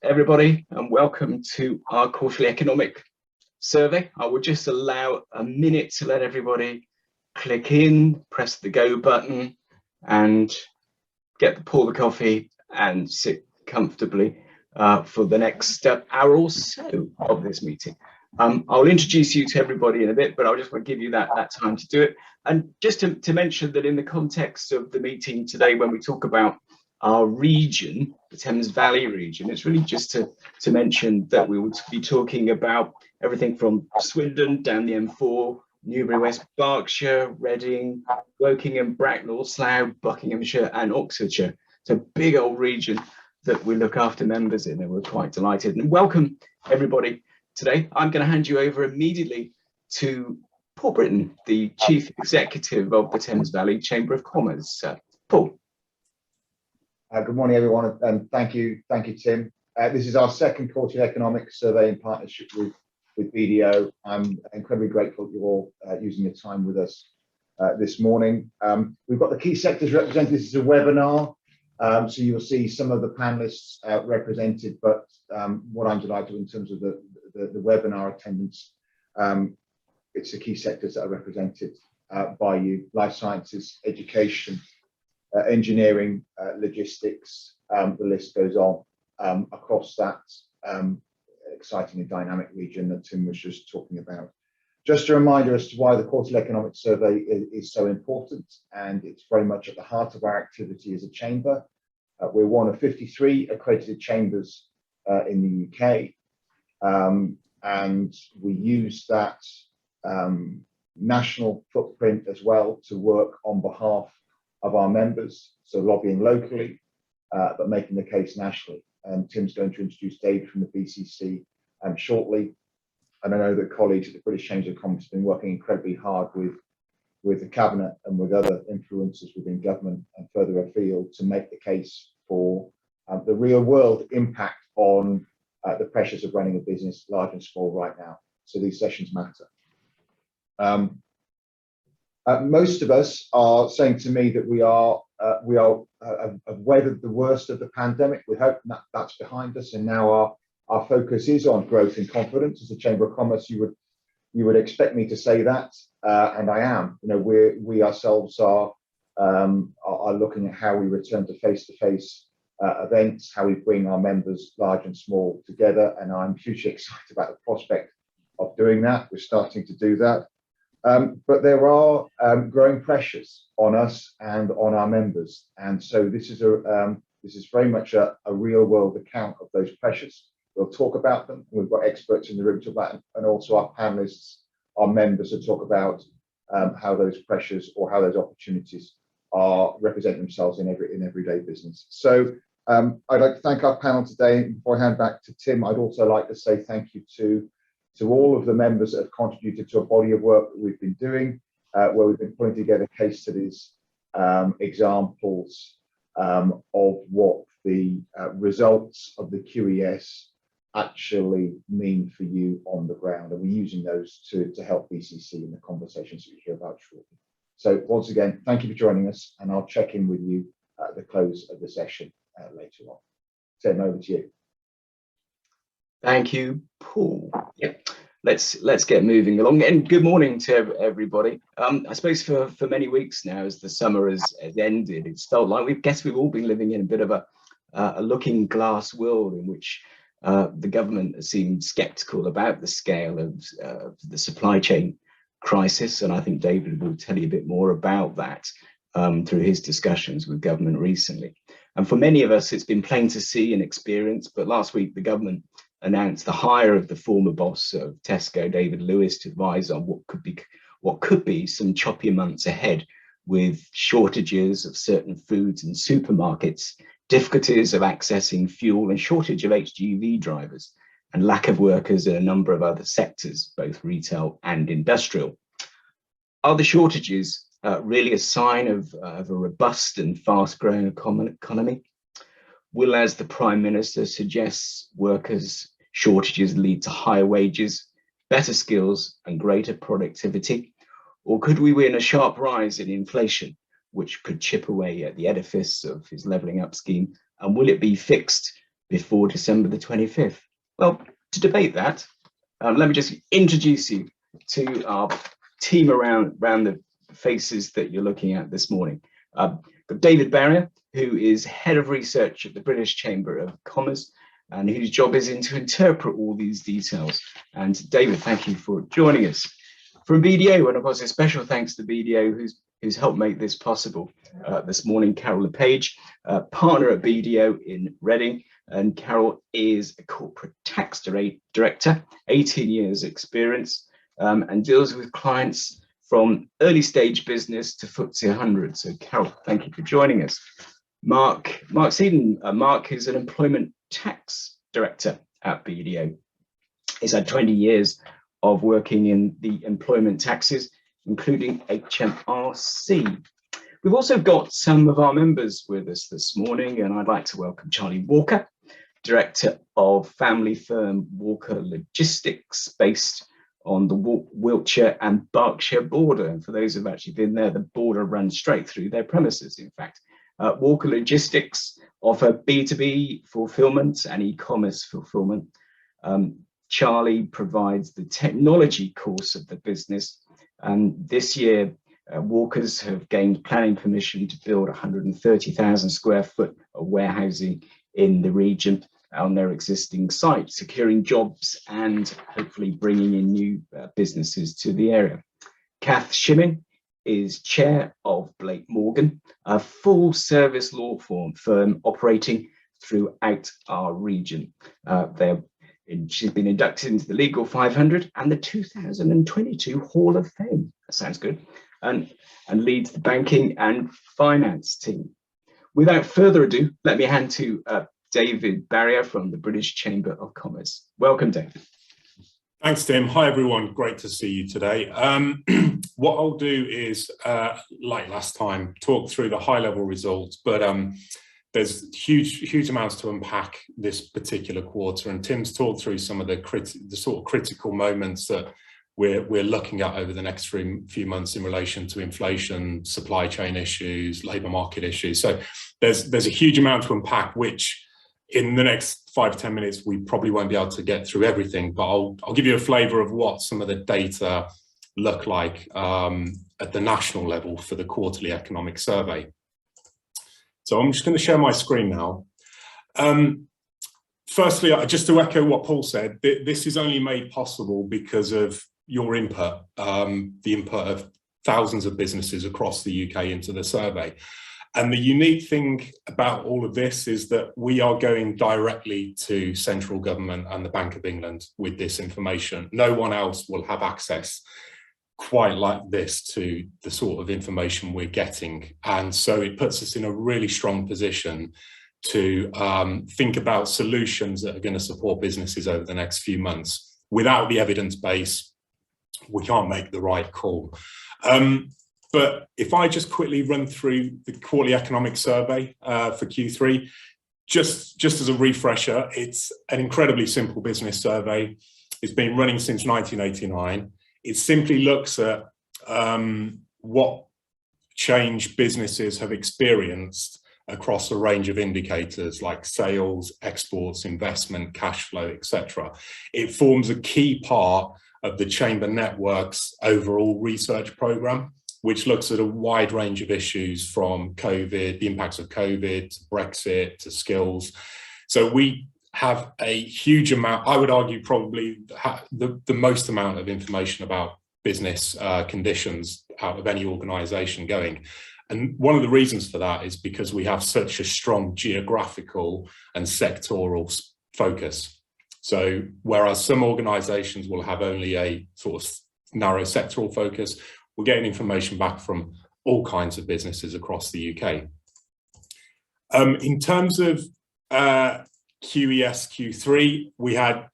everybody, and welcome to our quarterly economic survey. I will just allow a minute to let everybody click in, press the go button, and pour the coffee and sit comfortably for the next hour or so of this meeting. I'll introduce you to everybody in a bit, but I just want to give you that time to do it. And just to mention that in the context of the meeting today, when we talk about our region, the Thames Valley region, it's really just to mention that we will be talking about everything from Swindon down the M4, Newbury, West Berkshire, Reading, Woking and Bracknell, Slough, Buckinghamshire and Oxfordshire. It's a big old region that we look after members in, and we're quite delighted. And welcome everybody today. I'm going to hand you over immediately to Paul Britton, the Chief Executive of the Thames Valley Chamber of Commerce. Paul. Good morning, everyone, and thank you, Tim. This is our second quarterly economic survey in partnership with BDO. I'm incredibly grateful you're all using your time with us this morning. We've got the key sectors represented. This is a webinar, so you'll see some of the panelists represented, but what I'm delighted in terms of the webinar attendance, it's the key sectors that are represented by you: life sciences, education, engineering, logistics, the list goes on across that exciting and dynamic region that Tim was just talking about. Just a reminder as to why the quarterly economic survey is so important, and it's very much at the heart of our activity as a chamber. We're one of 53 accredited chambers in the UK, and we use that national footprint as well to work on behalf of our members, so lobbying locally, but making the case nationally. And Tim's going to introduce David from the BCC shortly. And I know that colleagues at the British Chamber of Commerce have been working incredibly hard with the Cabinet and with other influencers within government and further afield to make the case for the real world impact on the pressures of running a business, large and small, right now. So these sessions matter. Most of us are saying to me that we have weathered the worst of the pandemic. We hope that's behind us, and now our focus is on growth and confidence. As a Chamber of Commerce, you would expect me to say that, and I am. You know, we ourselves are looking at how we return to face-to-face events, how we bring our members, large and small, together, and I'm hugely excited about the prospect of doing that. We're starting to do that. But there are growing pressures on us and on our members, and so this is very much a real world account of those pressures. We'll talk about them. We've got experts in the room to talk about them, and also our panelists, our members, to talk about how those pressures or how those opportunities represent themselves in everyday business. So I'd like to thank our panel today. Before I hand back to Tim, I'd also like to say thank you to all of the members that have contributed to a body of work that we've been doing, where we've been putting together case studies, examples of what the results of the QES actually mean for you on the ground. And we're using those to help BCC in the conversations that you hear about shortly. So once again, thank you for joining us, and I'll check in with you at the close of the session later on. Tim, over to you. Thank you, Paul. Yeah, let's get moving along. And good morning to everybody. I suppose for many weeks now, as the summer has ended, it's felt like we've all been living in a bit of a looking glass world in which the government has seemed sceptical about the scale of the supply chain crisis, and I think David will tell you a bit more about that through his discussions with government recently. And for many of us, it's been plain to see and experience. But last week, the government announced the hire of the former boss of Tesco, David Lewis, to advise on what could be some choppy months ahead, with shortages of certain foods and supermarkets, difficulties of accessing fuel, and shortage of HGV drivers, and lack of workers in a number of other sectors, both retail and industrial. Are the shortages really a sign of a robust and fast-growing economy? Will, as the Prime Minister suggests, workers' shortages lead to higher wages, better skills and greater productivity? Or could we win a sharp rise in inflation, which could chip away at the edifice of his levelling up scheme? And will it be fixed before December the 25th? Well, to debate that, let me just introduce you to our team around the faces that you're looking at this morning. Got David Bharier, who is Head of Research at the British Chamber of Commerce, and whose job is to interpret all these details. And David, thank you for joining us. From BDO, and of course a special thanks to BDO, who's helped make this possible this morning, Carole Le Page, partner at BDO in Reading, and Carole is a corporate tax director, 18 years experience, and deals with clients from early stage business to FTSE 100. So Carole, thank you for joining us. Mark Seaden, Mark is an employment tax director at BDO. He's had 20 years of working in the employment taxes, including HMRC. We've also got some of our members with us this morning, and I'd like to welcome Charlie Walker, Director of family firm Walker Logistics, based on the Wiltshire and Berkshire border. And for those who've actually been there, the border runs straight through their premises, in fact. Walker Logistics offer B2B fulfillment and e-commerce fulfillment. Charlie provides the technology course of the business. And this year, Walkers have gained planning permission to build 130,000 square foot of warehousing in the region on their existing site, securing jobs and hopefully bringing in new businesses to the area. Kath Shimmin is chair of Blake Morgan, a full service law firm operating throughout our region. She's been inducted into the Legal 500 and the 2022 Hall of Fame. That sounds good. And leads the banking and finance team. Without further ado, let me hand to David Bharier from the British Chamber of Commerce. Welcome, David. Thanks, Tim. Hi, everyone. Great to see you today. What I'll do is, like last time, talk through the high-level results, but there's huge amounts to unpack this particular quarter, and Tim's talked through some of the sort of critical moments that we're looking at over the next few months in relation to inflation, supply chain issues, labour market issues. So there's a huge amount to unpack, which in the next 5 to 10 minutes we probably won't be able to get through everything, but I'll give you a flavour of what some of the data look like at the national level for the quarterly economic survey. So I'm just going to share my screen now. Firstly, just to echo what Paul said, this is only made possible because of your input, the input of thousands of businesses across the UK into the survey. And the unique thing about all of this is that we are going directly to central government and the Bank of England with this information. No one else will have access quite like this to the sort of information we're getting. And so it puts us in a really strong position to think about solutions that are going to support businesses over the next few months. Without the evidence base, we can't make the right call. But if I just quickly run through the quarterly economic survey for Q3, just as a refresher, it's an incredibly simple business survey. It's been running since 1989. It simply looks at what change businesses have experienced across a range of indicators like sales, exports, investment, cash flow, etc. It forms a key part of the Chamber Network's overall research programme, which looks at a wide range of issues from COVID, the impacts of COVID, to Brexit, to skills. So we have a huge amount, I would argue probably the most amount of information about business conditions out of any organisation going. And one of the reasons for that is because we have such a strong geographical and sectoral focus. So whereas some organisations will have only a sort of narrow sectoral focus, we're getting information back from all kinds of businesses across the UK. In terms of QES Q3, we had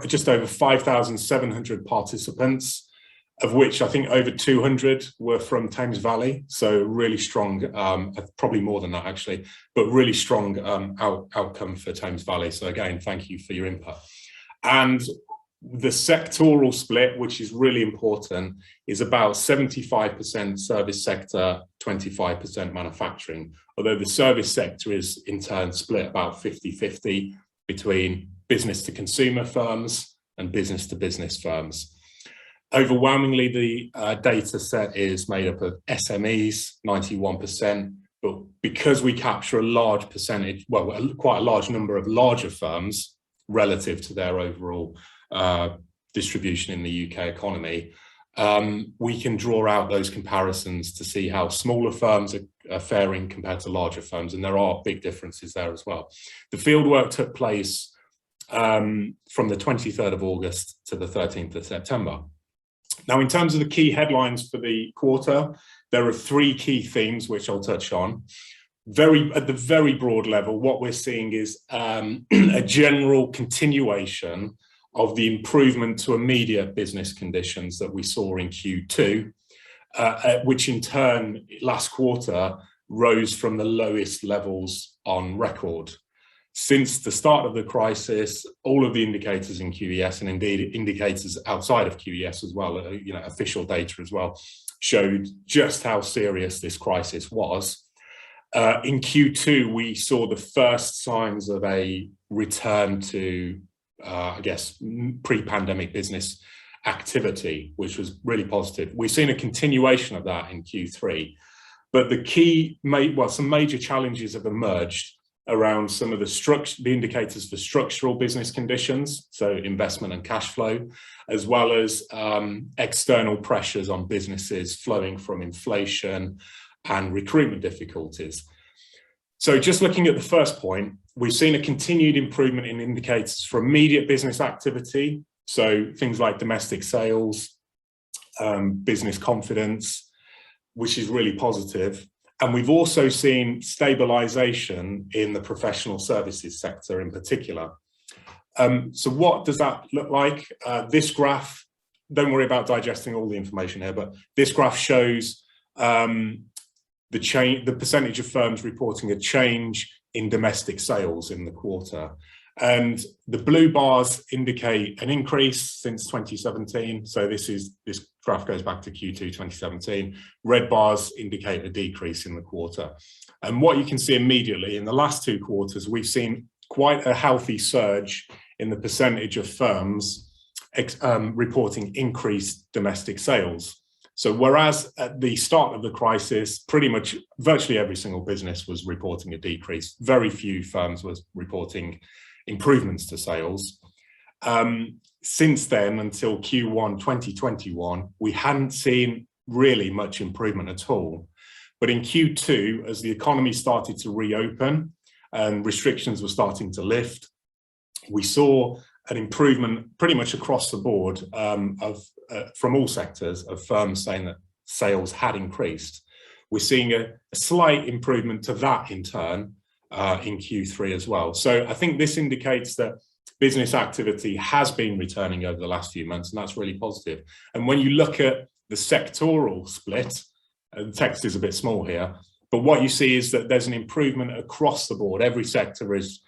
just over 5,700 participants, of which I think over 200 were from Thames Valley. So really strong, probably more than that actually, but really strong outcome for Thames Valley. So again, thank you for your input. And the sectoral split, which is really important, is about 75% service sector, 25% manufacturing, although the service sector is in turn split about 50-50 between business to consumer firms and business to business firms. Overwhelmingly, the data set is made up of SMEs, 91%, but because we capture a large percentage, well, quite a large number of larger firms relative to their overall distribution in the UK economy, we can draw out those comparisons to see how smaller firms are faring compared to larger firms, and there are big differences there as well. The fieldwork took place from the 23rd of August to the 13th of September. Now, in terms of the key headlines for the quarter, there are three key themes which I'll touch on. At the very broad level, what we're seeing is a general continuation of the improvement to immediate business conditions that we saw in Q2, which in turn last quarter rose from the lowest levels on record. Since the start of the crisis, all of the indicators in QES, and indeed indicators outside of QES as well, official data as well, showed just how serious this crisis was. In Q2, we saw the first signs of a return to pre-pandemic business activity, which was really positive. We've seen a continuation of that in Q3, but some major challenges have emerged around some of the indicators for structural business conditions, so investment and cash flow, as well as external pressures on businesses flowing from inflation and recruitment difficulties. So just looking at the first point, we've seen a continued improvement in indicators for immediate business activity, so things like domestic sales, business confidence, which is really positive. And we've also seen stabilization in the professional services sector in particular. So what does that look like? This graph, don't worry about digesting all the information here, but this graph shows the percentage of firms reporting a change in domestic sales in the quarter. And the blue bars indicate an increase since 2017. So this graph goes back to Q2 2017. Red bars indicate a decrease in the quarter. And what you can see immediately in the last two quarters, we've seen quite a healthy surge in the percentage of firms reporting increased domestic sales. So whereas at the start of the crisis, pretty much virtually every single business was reporting a decrease, very few firms was reporting improvements to sales. Since then, until Q1 2021, we hadn't seen really much improvement at all. But in Q2, as the economy started to reopen and restrictions were starting to lift, we saw an improvement pretty much across the board from all sectors of firms saying that sales had increased. We're seeing a slight improvement to that in turn in Q3 as well. So I think this indicates that business activity has been returning over the last few months, and that's really positive. And when you look at the sectoral split, the text is a bit small here, but what you see is that there's an improvement across the board. Every sector is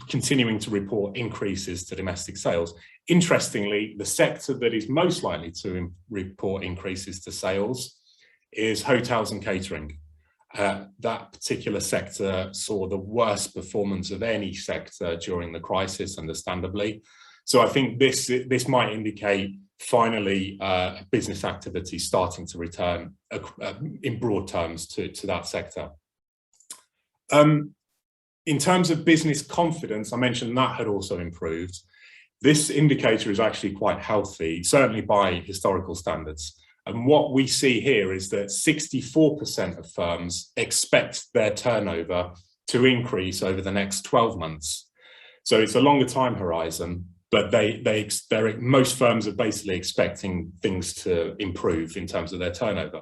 continuing to report increases to domestic sales. Interestingly, the sector that is most likely to report increases to sales is hotels and catering. That particular sector saw the worst performance of any sector during the crisis, understandably. So I think this might indicate finally business activity starting to return in broad terms to that sector. In terms of business confidence, I mentioned that had also improved. This indicator is actually quite healthy, certainly by historical standards. And what we see here is that 64% of firms expect their turnover to increase over the next 12 months. So it's a longer time horizon, but most firms are basically expecting things to improve in terms of their turnover.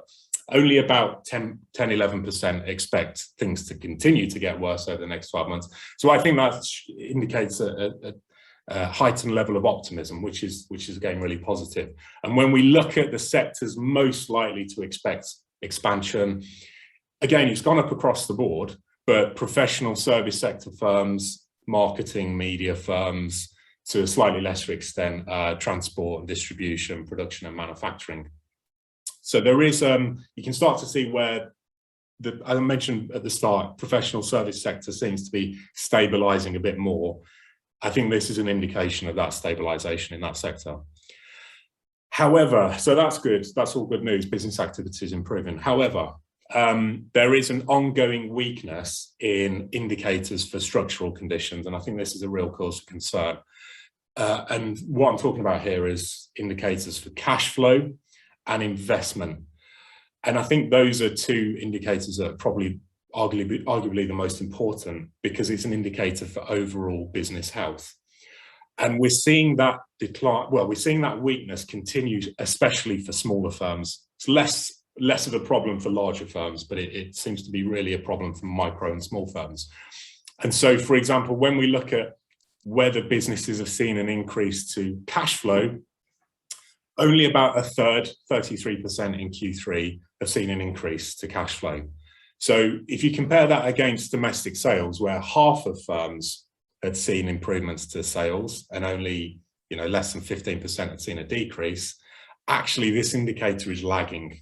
Only about 11% expect things to continue to get worse over the next 12 months. So I think that indicates a heightened level of optimism, which is again really positive. And when we look at the sectors most likely to expect expansion, again, it's gone up across the board, but professional service sector firms, marketing, media firms, to a slightly lesser extent, transport and distribution, production and manufacturing. So there is, you can start to see where, as I mentioned at the start, professional service sector seems to be stabilizing a bit more. I think this is an indication of that stabilisation in that sector. However, so that's good. That's all good news. Business activity is improving. However, there is an ongoing weakness in indicators for structural conditions, and I think this is a real cause for concern. And what I'm talking about here is indicators for cash flow and investment. And I think those are two indicators that are probably arguably the most important, because it's an indicator for overall business health. And we're seeing that decline, well, we're seeing that weakness continue, especially for smaller firms. It's less of a problem for larger firms, but it seems to be really a problem for micro and small firms. And so, for example, when we look at whether businesses have seen an increase to cash flow, only about a third, 33% in Q3, have seen an increase to cash flow. So if you compare that against domestic sales, where half of firms had seen improvements to sales and only less than 15% had seen a decrease, actually this indicator is lagging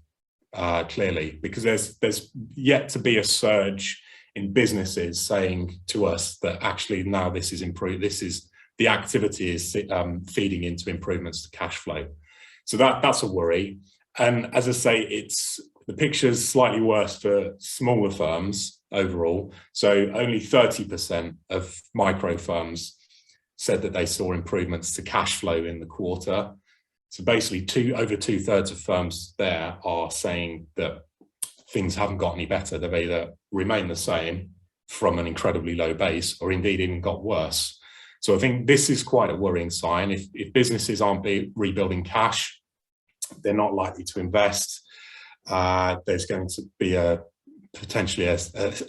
clearly, because there's yet to be a surge in businesses saying to us that actually now this is improved, the activity is feeding into improvements to cash flow. So that's a worry. And as I say, the picture's slightly worse for smaller firms overall. So only 30% of micro firms said that they saw improvements to cash flow in the quarter. So basically over 2/3 of firms there are saying that things haven't got any better. They've either remained the same from an incredibly low base, or indeed even got worse. So I think this is quite a worrying sign. If businesses aren't rebuilding cash, they're not likely to invest. There's going to be potentially a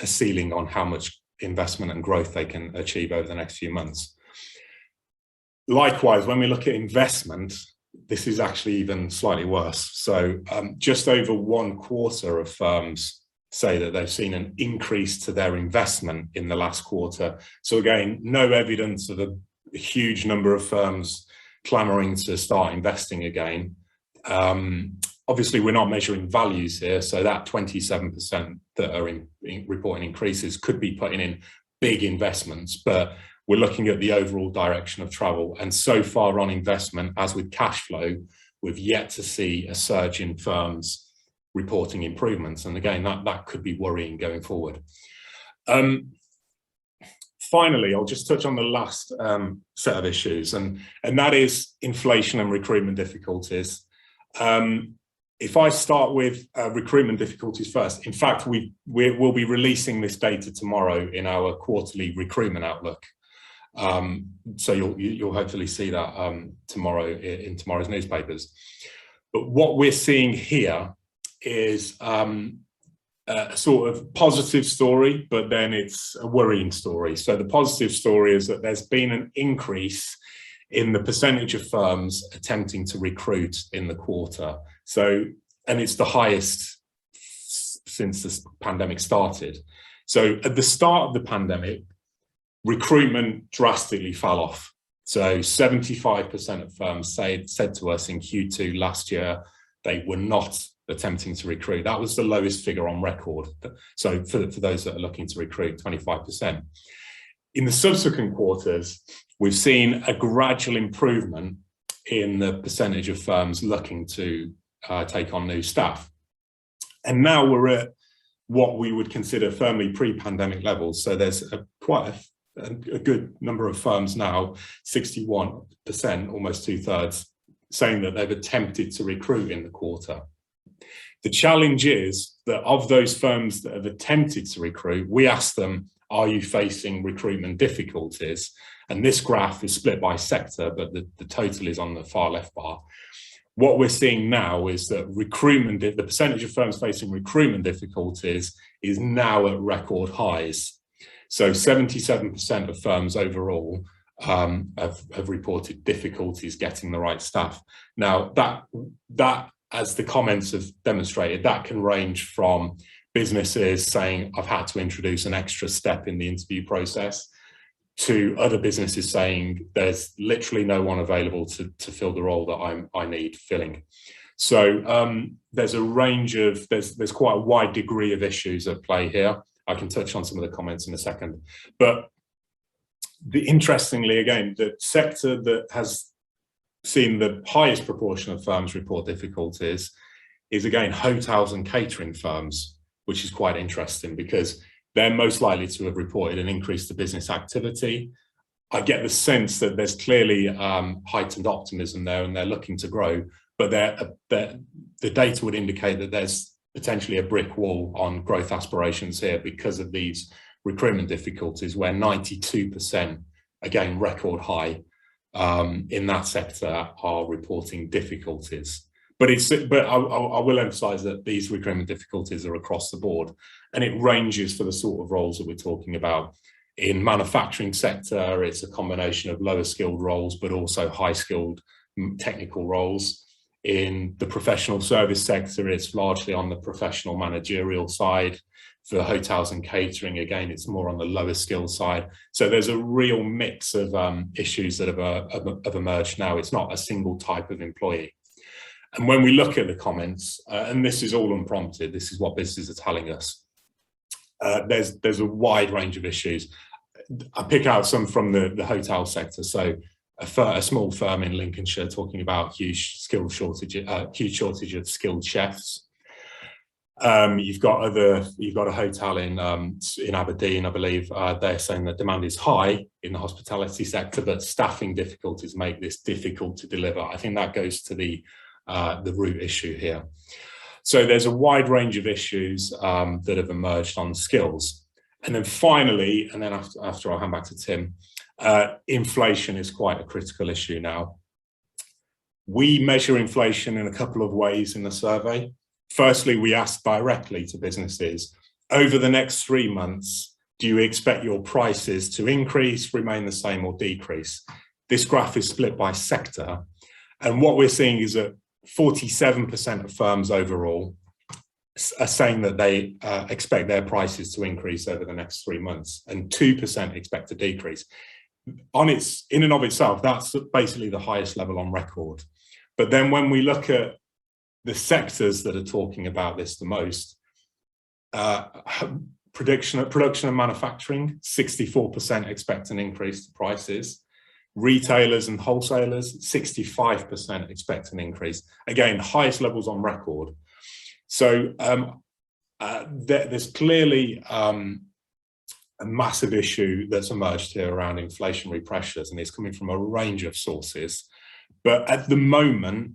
ceiling on how much investment and growth they can achieve over the next few months. Likewise, when we look at investment, this is actually even slightly worse. So just over 1/4 of firms say that they've seen an increase to their investment in the last quarter. So again, no evidence of a huge number of firms clamoring to start investing again. Obviously, we're not measuring values here, so that 27% that are reporting increases could be putting in big investments, but we're looking at the overall direction of travel. And so far on investment, as with cash flow, we've yet to see a surge in firms reporting improvements. And again, that could be worrying going forward. Finally, I'll just touch on the last set of issues, and that is inflation and recruitment difficulties. If I start with recruitment difficulties first, in fact, we'll be releasing this data tomorrow in our quarterly recruitment outlook. So you'll hopefully see that tomorrow in tomorrow's newspapers. But what we're seeing here is a sort of positive story, but then it's a worrying story. So the positive story is that there's been an increase in the percentage of firms attempting to recruit in the quarter. So, and it's the highest since this pandemic started. So at the start of the pandemic, recruitment drastically fell off. So 75% of firms said to us in Q2 last year, they were not attempting to recruit. That was the lowest figure on record. So for those that are looking to recruit, 25%. In the subsequent quarters, we've seen a gradual improvement in the percentage of firms looking to take on new staff. And now we're at what we would consider firmly pre-pandemic levels. So there's quite a good number of firms now, 61%, almost 2/3, saying that they've attempted to recruit in the quarter. The challenge is that of those firms that have attempted to recruit, we asked them, are you facing recruitment difficulties? And this graph is split by sector, but the total is on the far left bar. What we're seeing now is that the percentage of firms facing recruitment difficulties is now at record highs. So 77% of firms overall have reported difficulties getting the right staff. Now that, as the comments have demonstrated, that can range from businesses saying, I've had to introduce an extra step in the interview process, to other businesses saying there's literally no one available to fill the role that I need filling. So there's a range of, there's quite a wide degree of issues at play here. I can touch on some of the comments in a second. But interestingly, again, the sector that has seen the highest proportion of firms report difficulties is, again, hotels and catering firms, which is quite interesting because they're most likely to have reported an increase to business activity. I get the sense that there's clearly heightened optimism there and they're looking to grow, but the data would indicate that there's potentially a brick wall on growth aspirations here because of these recruitment difficulties, where 92%, again, record high, in that sector are reporting difficulties. But I will emphasize that these recruitment difficulties are across the board, and it ranges for the sort of roles that we're talking about. In manufacturing sector, it's a combination of lower skilled roles, but also high skilled technical roles. In the professional service sector, it's largely on the professional managerial side. For hotels and catering, again, it's more on the lower skill side. So there's a real mix of issues that have emerged now. It's not a single type of employee. And when we look at the comments, and this is all unprompted, this is what businesses are telling us, there's a wide range of issues. I pick out some from the hotel sector. So a small firm in Lincolnshire talking about huge shortage of skilled chefs. You've got a hotel in Aberdeen, I believe. They're saying that demand is high in the hospitality sector, but staffing difficulties make this difficult to deliver. I think that goes to the root issue here. So there's a wide range of issues that have emerged on skills. And then finally, and then after I'll hand back to Tim, inflation is quite a critical issue now. We measure inflation in a couple of ways in the survey. Firstly, we ask directly to businesses, over the next 3 months, do you expect your prices to increase, remain the same, or decrease? This graph is split by sector. And what we're seeing is that 47% of firms overall are saying that they expect their prices to increase over the next 3 months, and 2% expect to decrease. In and of itself, that's basically the highest level on record. But then when we look at the sectors that are talking about this the most, production and manufacturing, 64% expect an increase to prices. Retailers and wholesalers, 65% expect an increase. Again, highest levels on record. So there's clearly a massive issue that's emerged here around inflationary pressures, and it's coming from a range of sources. But at the moment,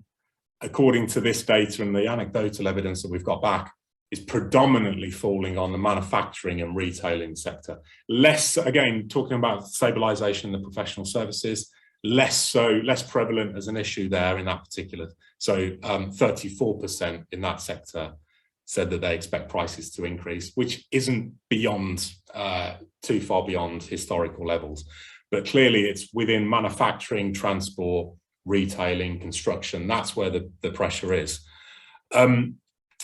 according to this data and the anecdotal evidence that we've got back, is predominantly falling on the manufacturing and retailing sector. Less, again, talking about stabilisation in the professional services, less prevalent as an issue there in that particular. So 34% in that sector said that they expect prices to increase, which isn't beyond, too far beyond historical levels. But clearly it's within manufacturing, transport, retailing, construction. That's where the pressure is.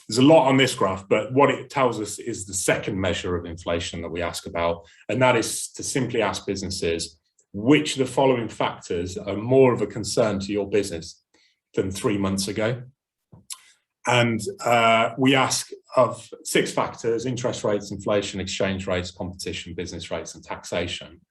There's a lot on this graph, but what it tells us is the second measure of inflation that we ask about, and that is to simply ask businesses, which of the following factors are more of a concern to your business than 3 months ago? And we ask of 6 factors: interest rates, inflation, exchange rates, competition, business rates, and taxation.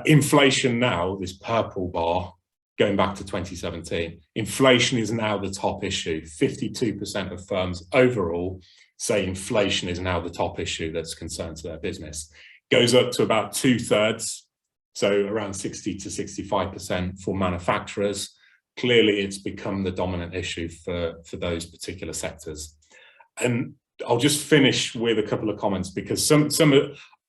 Inflation now, this purple bar, going back to 2017, inflation is now the top issue. 52% of firms overall say inflation is now the top issue that's concerned to their business. Goes up to about 2/3, so around 60 to 65% for manufacturers. Clearly, it's become the dominant issue for those particular sectors. And I'll just finish with a couple of comments, because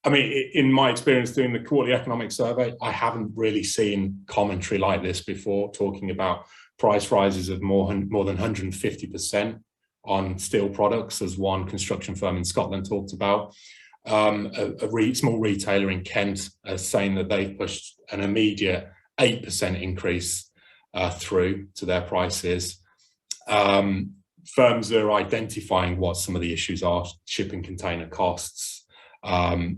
I mean, in my experience doing the quarterly economic survey, I haven't really seen commentary like this before, talking about price rises of more than 150% on steel products, as one construction firm in Scotland talked about. A small retailer in Kent saying that they pushed an immediate 8% increase through to their prices. Firms are identifying what some of the issues are: shipping container costs,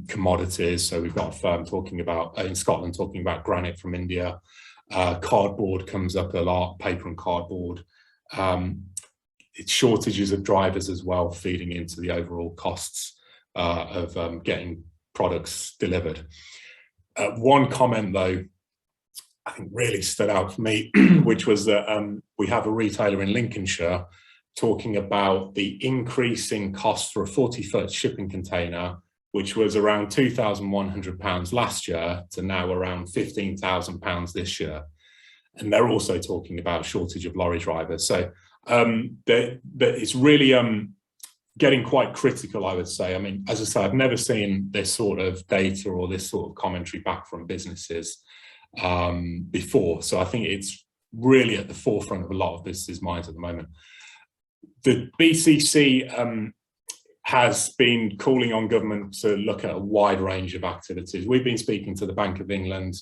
commodities. So we've got a firm talking about in Scotland talking about granite from India. Cardboard comes up a lot, paper and cardboard. It's shortages of drivers as well, feeding into the overall costs of getting products delivered. One comment, though, I think really stood out for me, which was that we have a retailer in Lincolnshire talking about the increase in cost for a 40-foot shipping container, which was around £2,100 last year to now around £15,000 this year. And they're also talking about shortage of lorry drivers. So it's really getting quite critical, I would say. I mean, as I say, I've never seen this sort of data or this sort of commentary back from businesses before. So I think it's really at the forefront of a lot of businesses' minds at the moment. The BCC has been calling on government to look at a wide range of activities. We've been speaking to the Bank of England,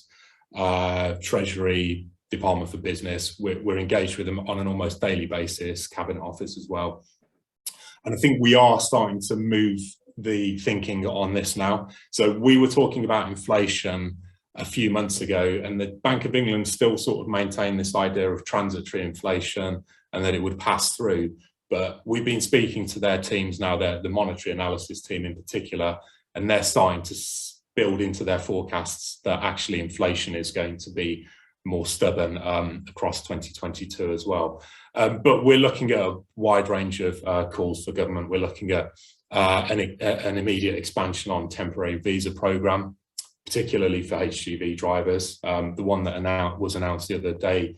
Treasury, Department for Business. We're engaged with them on an almost daily basis, Cabinet Office as well. And I think we are starting to move the thinking on this now. So we were talking about inflation a few months ago, and the Bank of England still sort of maintained this idea of transitory inflation and that it would pass through. But we've been speaking to their teams now, the monetary analysis team in particular, and they're starting to build into their forecasts that actually inflation is going to be more stubborn across 2022 as well. But we're looking at a wide range of calls for government. We're looking at an immediate expansion on temporary visa programme, particularly for HGV drivers. The one that was announced the other day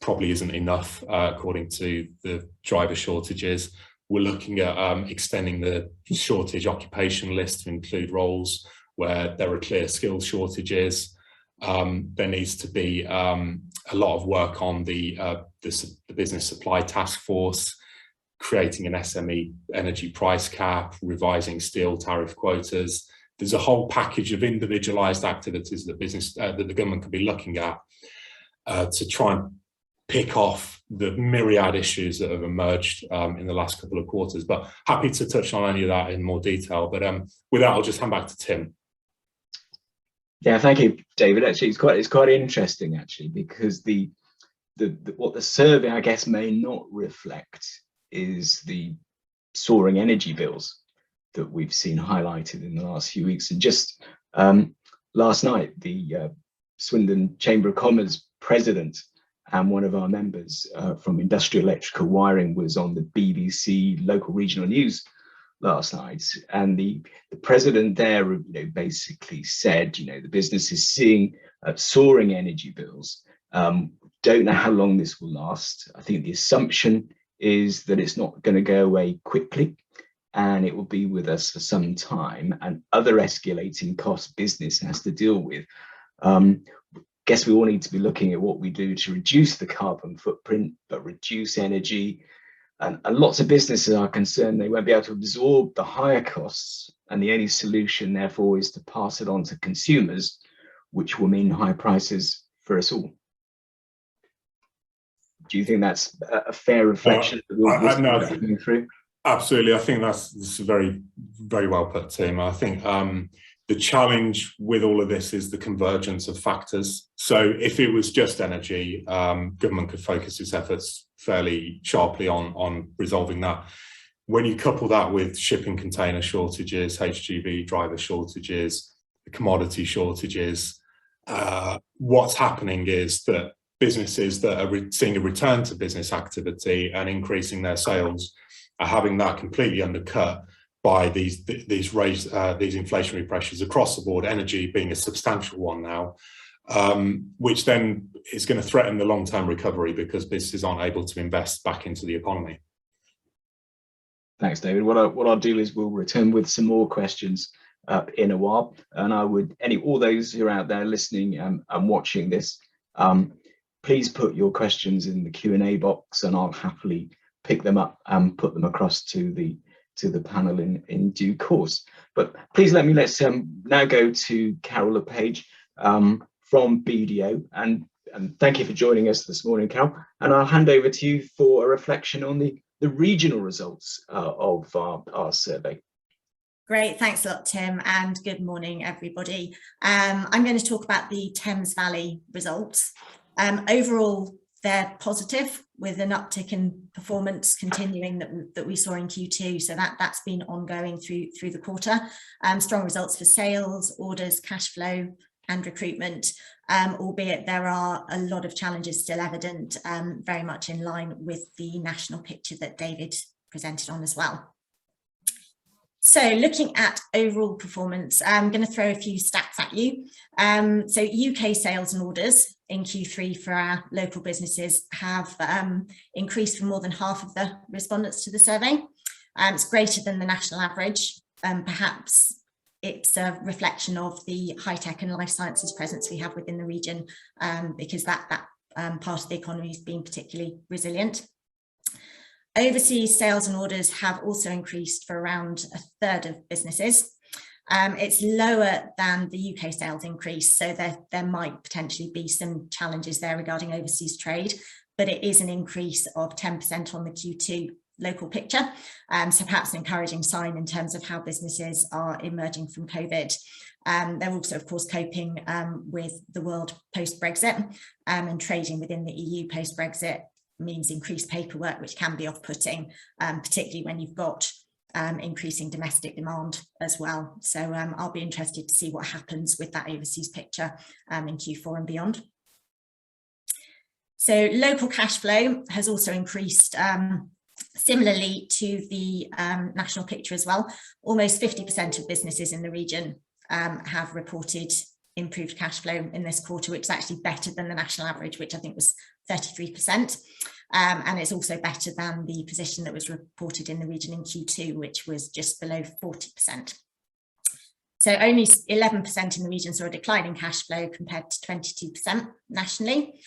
probably isn't enough, according to the driver shortages. We're looking at extending the shortage occupation list to include roles where there are clear skills shortages. There needs to be a lot of work on the business supply task force, creating an SME energy price cap, revising steel tariff quotas. There's a whole package of individualised activities that the government could be looking at to try and pick off the myriad issues that have emerged in the last couple of quarters. But happy to touch on any of that in more detail. But with that, I'll just hand back to Tim. Yeah, thank you, David. Actually, it's quite interesting, actually, because what the survey, I guess, may not reflect is the soaring energy bills that we've seen highlighted in the last few weeks. And just last night, the Swindon Chamber of Commerce president and one of our members from Industrial Electrical Wiring was on the BBC local regional news last night, and the president there, basically said, the business is seeing soaring energy bills. Don't know how long this will last. I think the assumption is that it's not going to go away quickly, and it will be with us for some time. And other escalating costs business has to deal with. Guess we all need to be looking at what we do to reduce the carbon footprint, but reduce energy. And lots of businesses are concerned they won't be able to absorb the higher costs, and the only solution, therefore, is to pass it on to consumers, which will mean higher prices for us all. Do you think that's a fair reflection? Coming through? Absolutely. I think this is very, very well put, Tim. I think the challenge with all of this is the convergence of factors. So if it was just energy, government could focus its efforts fairly sharply on resolving that. When you couple that with shipping container shortages, HGV driver shortages, commodity shortages, what's happening is that businesses that are seeing a return to business activity and increasing their sales are having that completely undercut by these inflationary pressures across the board, energy being a substantial one now, which then is going to threaten the long-term recovery because businesses aren't able to invest back into the economy. Thanks, David. What I'll do is we'll return with some more questions in a while, and I would all those who are out there listening and watching this, please put your questions in the Q&A box, and I'll happily pick them up and put them across to the panel in due course. But please let's now go to Carole Le Page from BDO, and thank you for joining us this morning, Carole. And I'll hand over to you for a reflection on the regional results of our survey. Great, thanks a lot, Tim, and good morning, everybody. I'm going to talk about the Thames Valley results. Overall, they're positive, with an uptick in performance continuing that we saw in Q2. So that's been ongoing through the quarter. Strong results for sales, orders, cash flow, and recruitment, albeit there are a lot of challenges still evident, very much in line with the national picture that David presented on as well. So looking at overall performance, I'm going to throw a few stats at you. So UK sales and orders in Q3 for our local businesses have increased for more than half of the respondents to the survey. It's greater than the national average. Perhaps it's a reflection of the high tech and life sciences presence we have within the region, because that part of the economy has been particularly resilient. Overseas sales and orders have also increased for around a third of businesses. It's lower than the UK sales increase, so there might potentially be some challenges there regarding overseas trade, but it is an increase of 10% on the Q2 local picture. So perhaps an encouraging sign in terms of how businesses are emerging from COVID. They're also, of course, coping with the world post-Brexit, and trading within the EU post-Brexit means increased paperwork, which can be off-putting, particularly when you've got increasing domestic demand as well. So I'll be interested to see what happens with that overseas picture in Q4 and beyond. So local cash flow has also increased similarly to the national picture as well. Almost 50% of businesses in the region have reported improved cash flow in this quarter, which is actually better than the national average, which I think was 33%. And it's also better than the position that was reported in the region in Q2, which was just below 40%. So only 11% in the region saw a decline in cash flow compared to 22% nationally.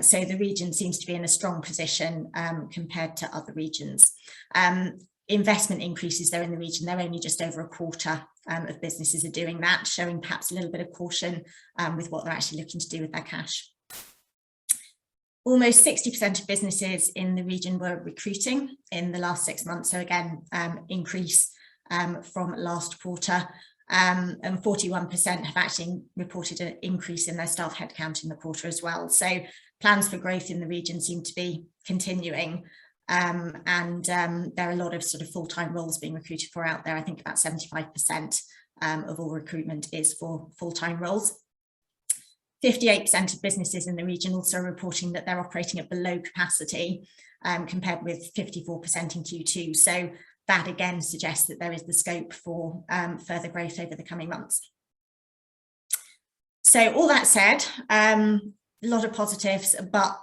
So the region seems to be in a strong position compared to other regions. Investment increases though in the region, they're only just over a quarter of businesses are doing that, showing perhaps a little bit of caution with what they're actually looking to do with their cash. Almost 60% of businesses in the region were recruiting in the last 6 months. So again, increase from last quarter, and 41% have actually reported an increase in their staff headcount in the quarter as well. So plans for growth in the region seem to be continuing. And there are a lot of sort of full-time roles being recruited for out there. I think about 75% of all recruitment is for full-time roles. 58% of businesses in the region also reporting that they're operating at below capacity, compared with 54% in Q2. So that again suggests that there is the scope for further growth over the coming months. So all that said, a lot of positives, but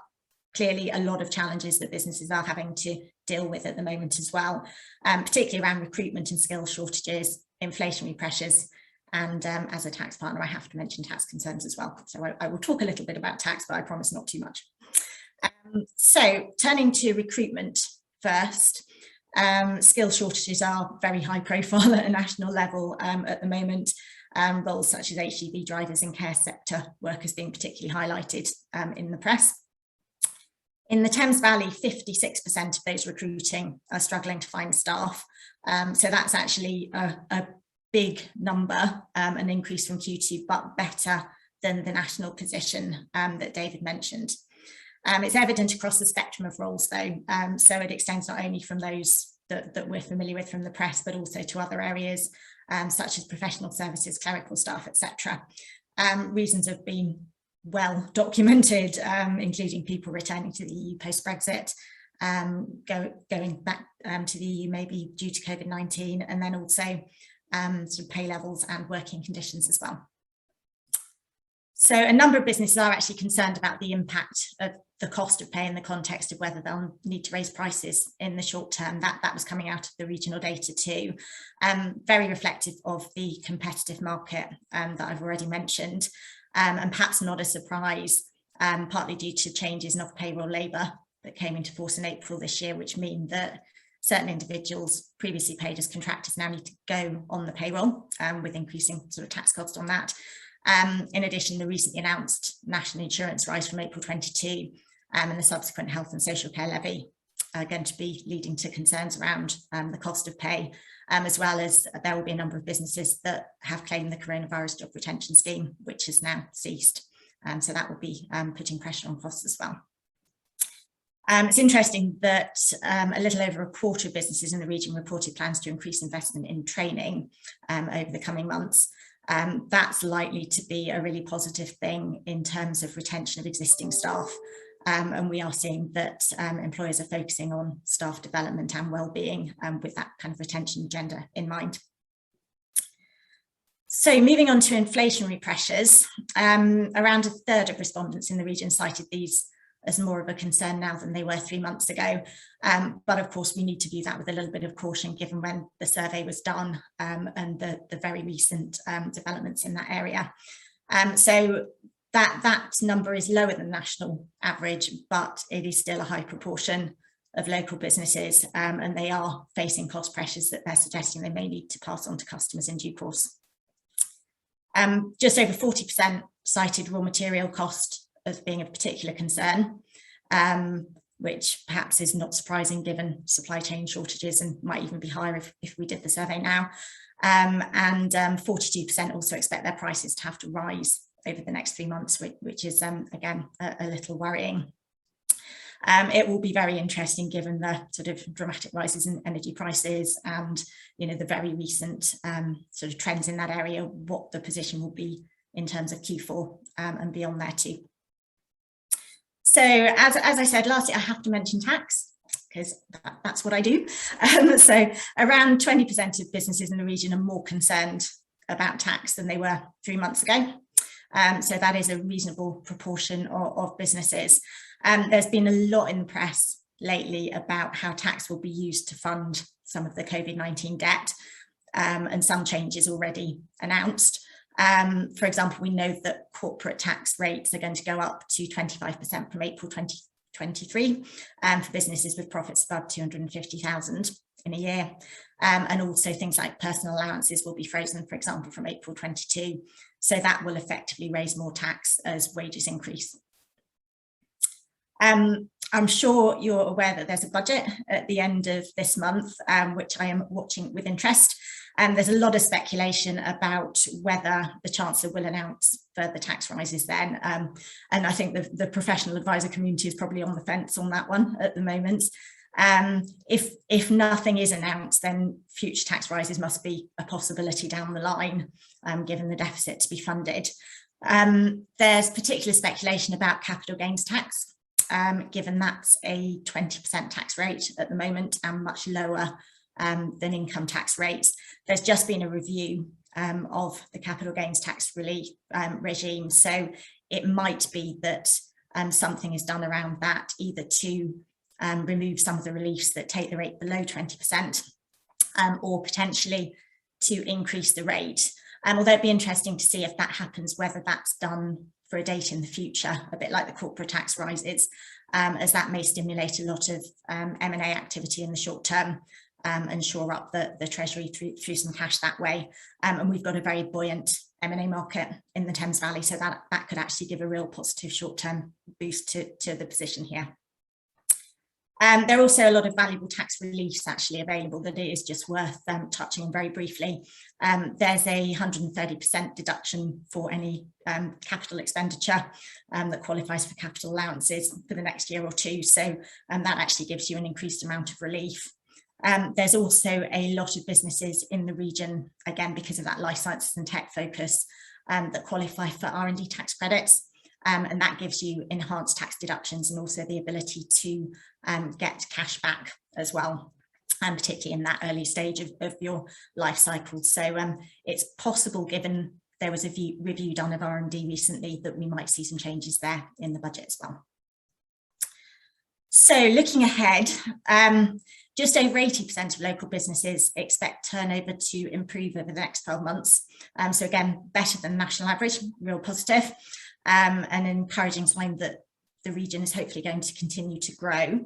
clearly a lot of challenges that businesses are having to deal with at the moment as well, particularly around recruitment and skill shortages, inflationary pressures, and as a tax partner, I have to mention tax concerns as well. So I will talk a little bit about tax, but I promise not too much. So turning to recruitment first, skill shortages are very high profile at a national level at the moment. Roles such as HGV drivers and care sector workers being particularly highlighted in the press. In the Thames Valley, 56% of those recruiting are struggling to find staff. So that's actually a big number, an increase from Q2, but better than the national position that David mentioned. It's evident across the spectrum of roles though, so it extends not only from those that we're familiar with from the press, but also to other areas such as professional services, clerical staff, etc. Reasons have been well documented, including people returning to the EU post-Brexit, going back to the EU maybe due to COVID-19, and then also sort of pay levels and working conditions as well. So a number of businesses are actually concerned about the impact of the cost of pay in the context of whether they'll need to raise prices in the short term. That was coming out of the regional data too. Very reflective of the competitive market that I've already mentioned, and perhaps not a surprise, partly due to changes in off-payroll labour that came into force in April this year, which mean that certain individuals previously paid as contractors now need to go on the payroll, with increasing sort of tax cost on that. In addition, the recently announced national insurance rise from April 22 and the subsequent health and social care levy are going to be leading to concerns around the cost of pay, as well as there will be a number of businesses that have claimed the coronavirus job retention scheme, which has now ceased. So that will be putting pressure on costs as well. It's interesting that a little over a quarter of businesses in the region reported plans to increase investment in training over the coming months. that's likely to be a really positive thing in terms of retention of existing staff. And we are seeing that employers are focusing on staff development and well-being with that kind of retention agenda in mind. So moving on to inflationary pressures, around a third of respondents in the region cited these as more of a concern now than they were 3 months ago. But of course, we need to view that with a little bit of caution given when the survey was done and the very recent developments in that area. So that number is lower than national average, but it is still a high proportion of local businesses, and they are facing cost pressures that they're suggesting they may need to pass on to customers in due course. Just over 40% cited raw material cost as being a particular concern, which perhaps is not surprising given supply chain shortages and might even be higher if we did the survey now. And 42% also expect their prices to have to rise over the next 3 months, which is, again, a little worrying. It will be very interesting given the sort of dramatic rises in energy prices and, you know, the very recent sort of trends in that area, what the position will be in terms of Q4 and beyond there too. So as I said last year, I have to mention tax because that's what I do. So around 20% of businesses in the region are more concerned about tax than they were 3 months ago. So that is a reasonable proportion of businesses. There's been a lot in the press lately about how tax will be used to fund some of the COVID-19 debt, and some changes already announced. For example, we know that corporate tax rates are going to go up to 25% from April 2023 for businesses with profits above 250,000 in a year. And also things like personal allowances will be frozen, for example, from April 22. So that will effectively raise more tax as wages increase. I'm sure you're aware that there's a budget at the end of this month, which I am watching with interest. There's a lot of speculation about whether the Chancellor will announce further tax rises then. And I think the professional advisor community is probably on the fence on that one at the moment. If nothing is announced, then future tax rises must be a possibility down the line, given the deficit to be funded. There's particular speculation about capital gains tax, given that's a 20% tax rate at the moment and much lower than income tax rates. There's just been a review of the capital gains tax relief regime, so it might be that something is done around that, either to remove some of the reliefs that take the rate below 20%, or potentially to increase the rate. Although it'd be interesting to see if that happens, whether that's done for a date in the future, a bit like the corporate tax rises, as that may stimulate a lot of M&A activity in the short term and shore up the Treasury through some cash that way. And we've got a very buoyant M&A market in the Thames Valley, so that could actually give a real positive short-term boost to the position here. There are also a lot of valuable tax reliefs actually available that it is just worth touching on very briefly. There's a 130% deduction for any capital expenditure that qualifies for capital allowances for the next year or two. So that actually gives you an increased amount of relief. There's also a lot of businesses in the region, again, because of that life sciences and tech focus, that qualify for R&D tax credits. And that gives you enhanced tax deductions and also the ability to get cash back as well, and particularly in that early stage of your life cycle. So it's possible, given there was a review done of R&D recently, that we might see some changes there in the budget as well. So looking ahead, just over 80% of local businesses expect turnover to improve over the next 12 months. So again, better than national average, real positive. And an encouraging sign that the region is hopefully going to continue to grow.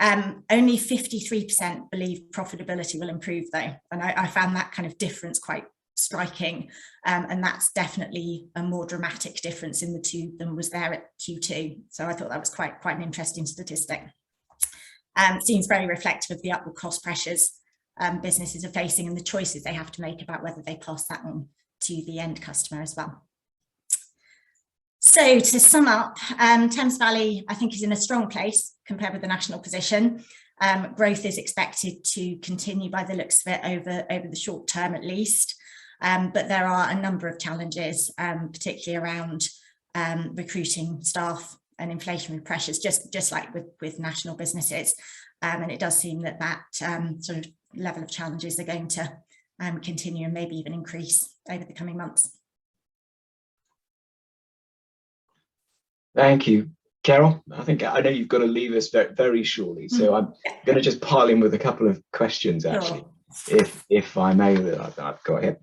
Only 53% believe profitability will improve though, and I found that kind of difference quite striking, and that's definitely a more dramatic difference in the two than was there at Q2. So I thought that was quite an interesting statistic. Seems very reflective of the upward cost pressures businesses are facing and the choices they have to make about whether they pass that on to the end customer as well. So to sum up, Thames Valley, I think, is in a strong place compared with the national position. Growth is expected to continue by the looks of it over the short term at least. But there are a number of challenges, particularly around recruiting staff and inflationary pressures, just like with national businesses. And it does seem that sort of level of challenges are going to continue and maybe even increase over the coming months. Thank you. Carole, I know you've got to leave us very, very shortly, so I'm going to just pile in with a couple of questions, actually, if I may, that I've got here.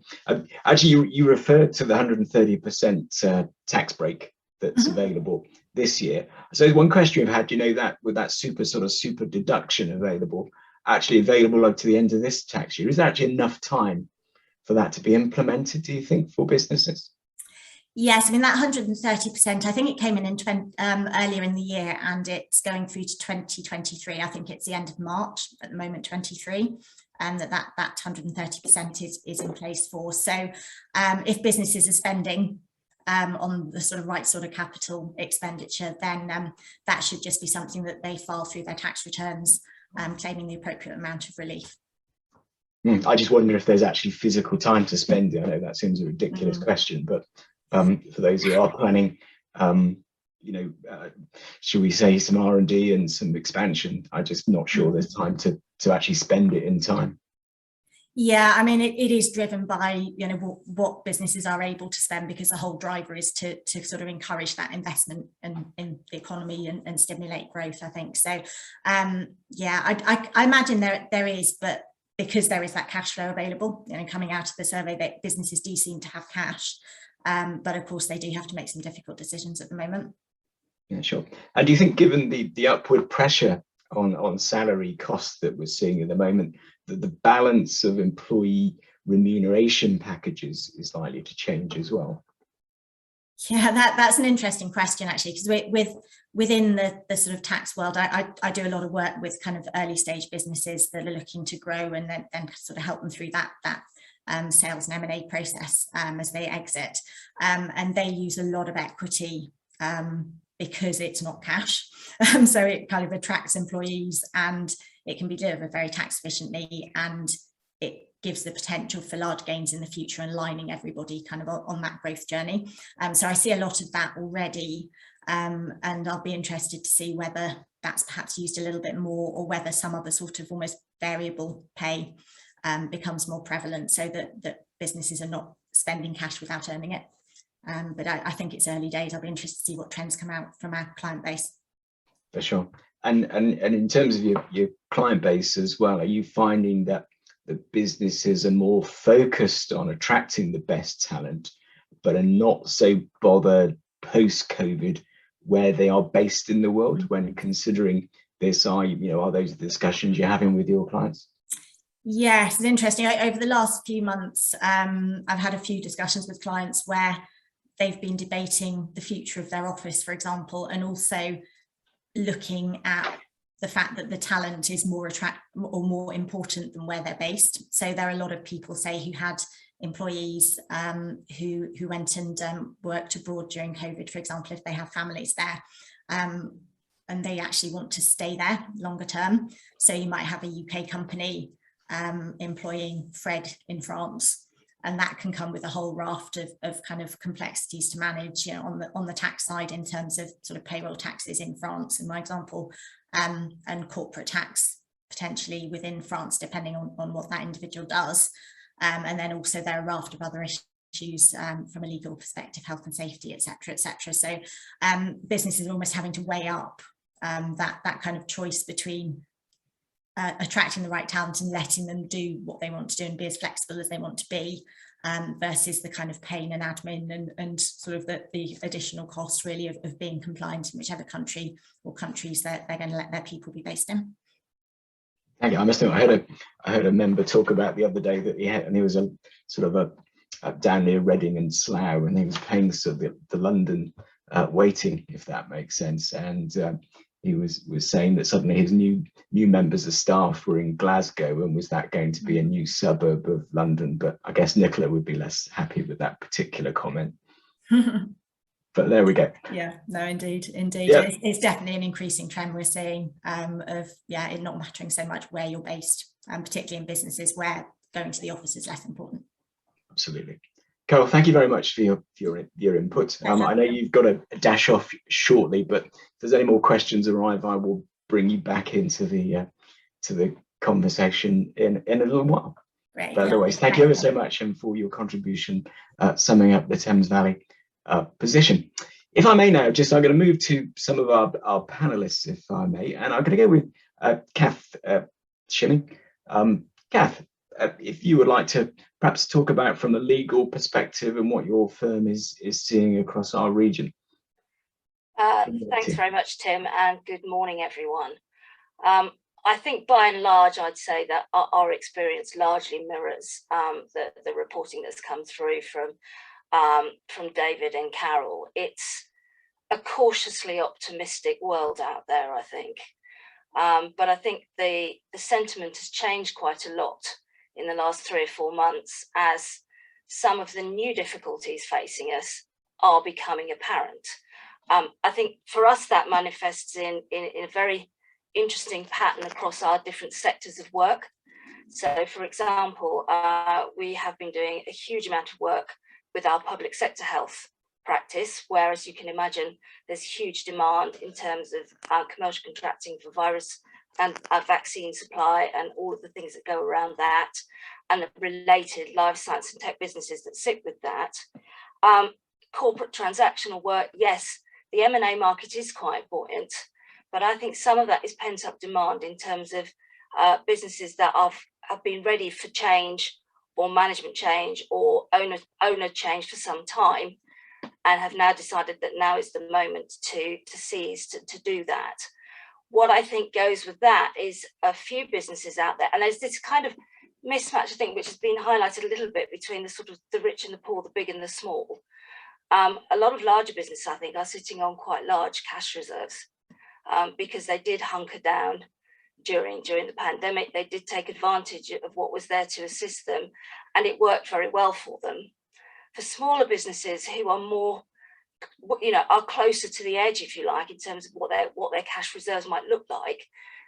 Actually, you referred to the 130% tax break that's available this year. So one question we've had, that with that super deduction available up to the end of this tax year, is there actually enough time for that to be implemented, do you think, for businesses? Yes, I mean, that 130%, I think it came in earlier in the year, and it's going through to 2023. I think it's the end of March at the moment, 23, and that 130% is in place for. So if businesses are spending on the right sort of capital expenditure, then that should just be something that they file through their tax returns, claiming the appropriate amount of relief. I just wonder if there's actually physical time to spend it. I know that seems a ridiculous question, but for those who are planning, should we say some R&D and some expansion? I'm just not sure there's time to actually spend it in time. Yeah, I mean, it is driven by what businesses are able to spend, because the whole driver is to sort of encourage that investment in the economy and stimulate growth, I think. So I imagine there is, but because there is that cash flow available, coming out of the survey, that businesses do seem to have cash. But of course, they do have to make some difficult decisions at the moment. Yeah, sure. And do you think, given the upward pressure on salary costs that we're seeing at the moment, that the balance of employee remuneration packages is likely to change as well? Yeah, that's an interesting question, actually, because within the sort of tax world, I do a lot of work with kind of early stage businesses that are looking to grow, and then sort of help them through that sales and M&A process as they exit, and they use a lot of equity because it's not cash, so it kind of attracts employees, and it can be delivered very tax efficiently, and it gives the potential for large gains in the future and lining everybody kind of on that growth journey. So I see a lot of that already, and I'll be interested to see whether that's perhaps used a little bit more, or whether some other sort of almost variable pay becomes more prevalent, so that businesses are not spending cash without earning it. But I think it's early days. I'll be interested to see what trends come out from our client base. For sure. And in terms of your client base as well, are you finding that the businesses are more focused on attracting the best talent, but are not so bothered post-COVID where they are based in the world, when considering this? Are those discussions you're having with your clients? Yes, it's interesting. Over the last few months, I've had a few discussions with clients where they've been debating the future of their office, for example, and also looking at the fact that the talent is more important than where they're based. So there are a lot of people, say, who had employees who went and worked abroad during COVID, for example, if they have families there, and they actually want to stay there longer term. So you might have a UK company employing Fred in France, and that can come with a whole raft of kind of complexities to manage, on the tax side, in terms of sort of payroll taxes in France, in my example, and corporate tax potentially within France, depending on what that individual does. And then also there are a raft of other issues from a legal perspective, health and safety, etc., etc. So businesses are almost having to weigh up that kind of choice between attracting the right talent and letting them do what they want to do and be as flexible as they want to be, versus the kind of pain and admin and sort of the additional costs, really, of being compliant in whichever country or countries that they're going to let their people be based in. Thank you. I must admit, I heard a member talk about the other day that he was a sort of a down near Reading and Slough, and he was paying sort of the London waiting, if that makes sense, and he was saying that suddenly his new members of staff were in Glasgow, and was that going to be a new suburb of London? But I guess Nicola would be less happy with that particular comment. But there we go. Yeah, no, indeed. Yeah. It's definitely an increasing trend we're seeing of it not mattering so much where you're based, particularly in businesses where going to the office is less important. Absolutely. Carole, thank you very much for your input. I know you've got to dash off shortly, but if there's any more questions arrive, I will bring you back into the conversation in a little while. Great. But otherwise, thank you ever so much and for your contribution summing up the Thames Valley position. If I may now, I'm going to move to some of our panelists, if I may, and I'm going to go with Kath Shimmin. Kath, if you would like to perhaps talk about from a legal perspective and what your firm is seeing across our region. Thanks very much, Tim, and good morning, everyone. I think by and large, I'd say that our experience largely mirrors the reporting that's come through from David and Carole. It's a cautiously optimistic world out there, I think. But I think the sentiment has changed quite a lot in the last 3 or 4 months as some of the new difficulties facing us are becoming apparent. I think for us that manifests in a very interesting pattern across our different sectors of work. So, for example, we have been doing a huge amount of work with our public sector health practice, where, as you can imagine, there's huge demand in terms of commercial contracting for virus and vaccine supply and all of the things that go around that, and the related life science and tech businesses that sit with that. Corporate transactional work, yes, the M&A market is quite buoyant, but I think some of that is pent-up demand in terms of businesses that have been ready for change or management change or owner change for some time, and have now decided that now is the moment to seize to do that. What I think goes with that is a few businesses out there, and there's this kind of mismatch, I think, which has been highlighted a little bit between the sort of the rich and the poor, the big and the small. A lot of larger businesses, I think, are sitting on quite large cash reserves because they did hunker down during the pandemic. They did take advantage of what was there to assist them, and it worked very well for them. For smaller businesses who are more, are closer to the edge, if you like, in terms of what their cash reserves might look like,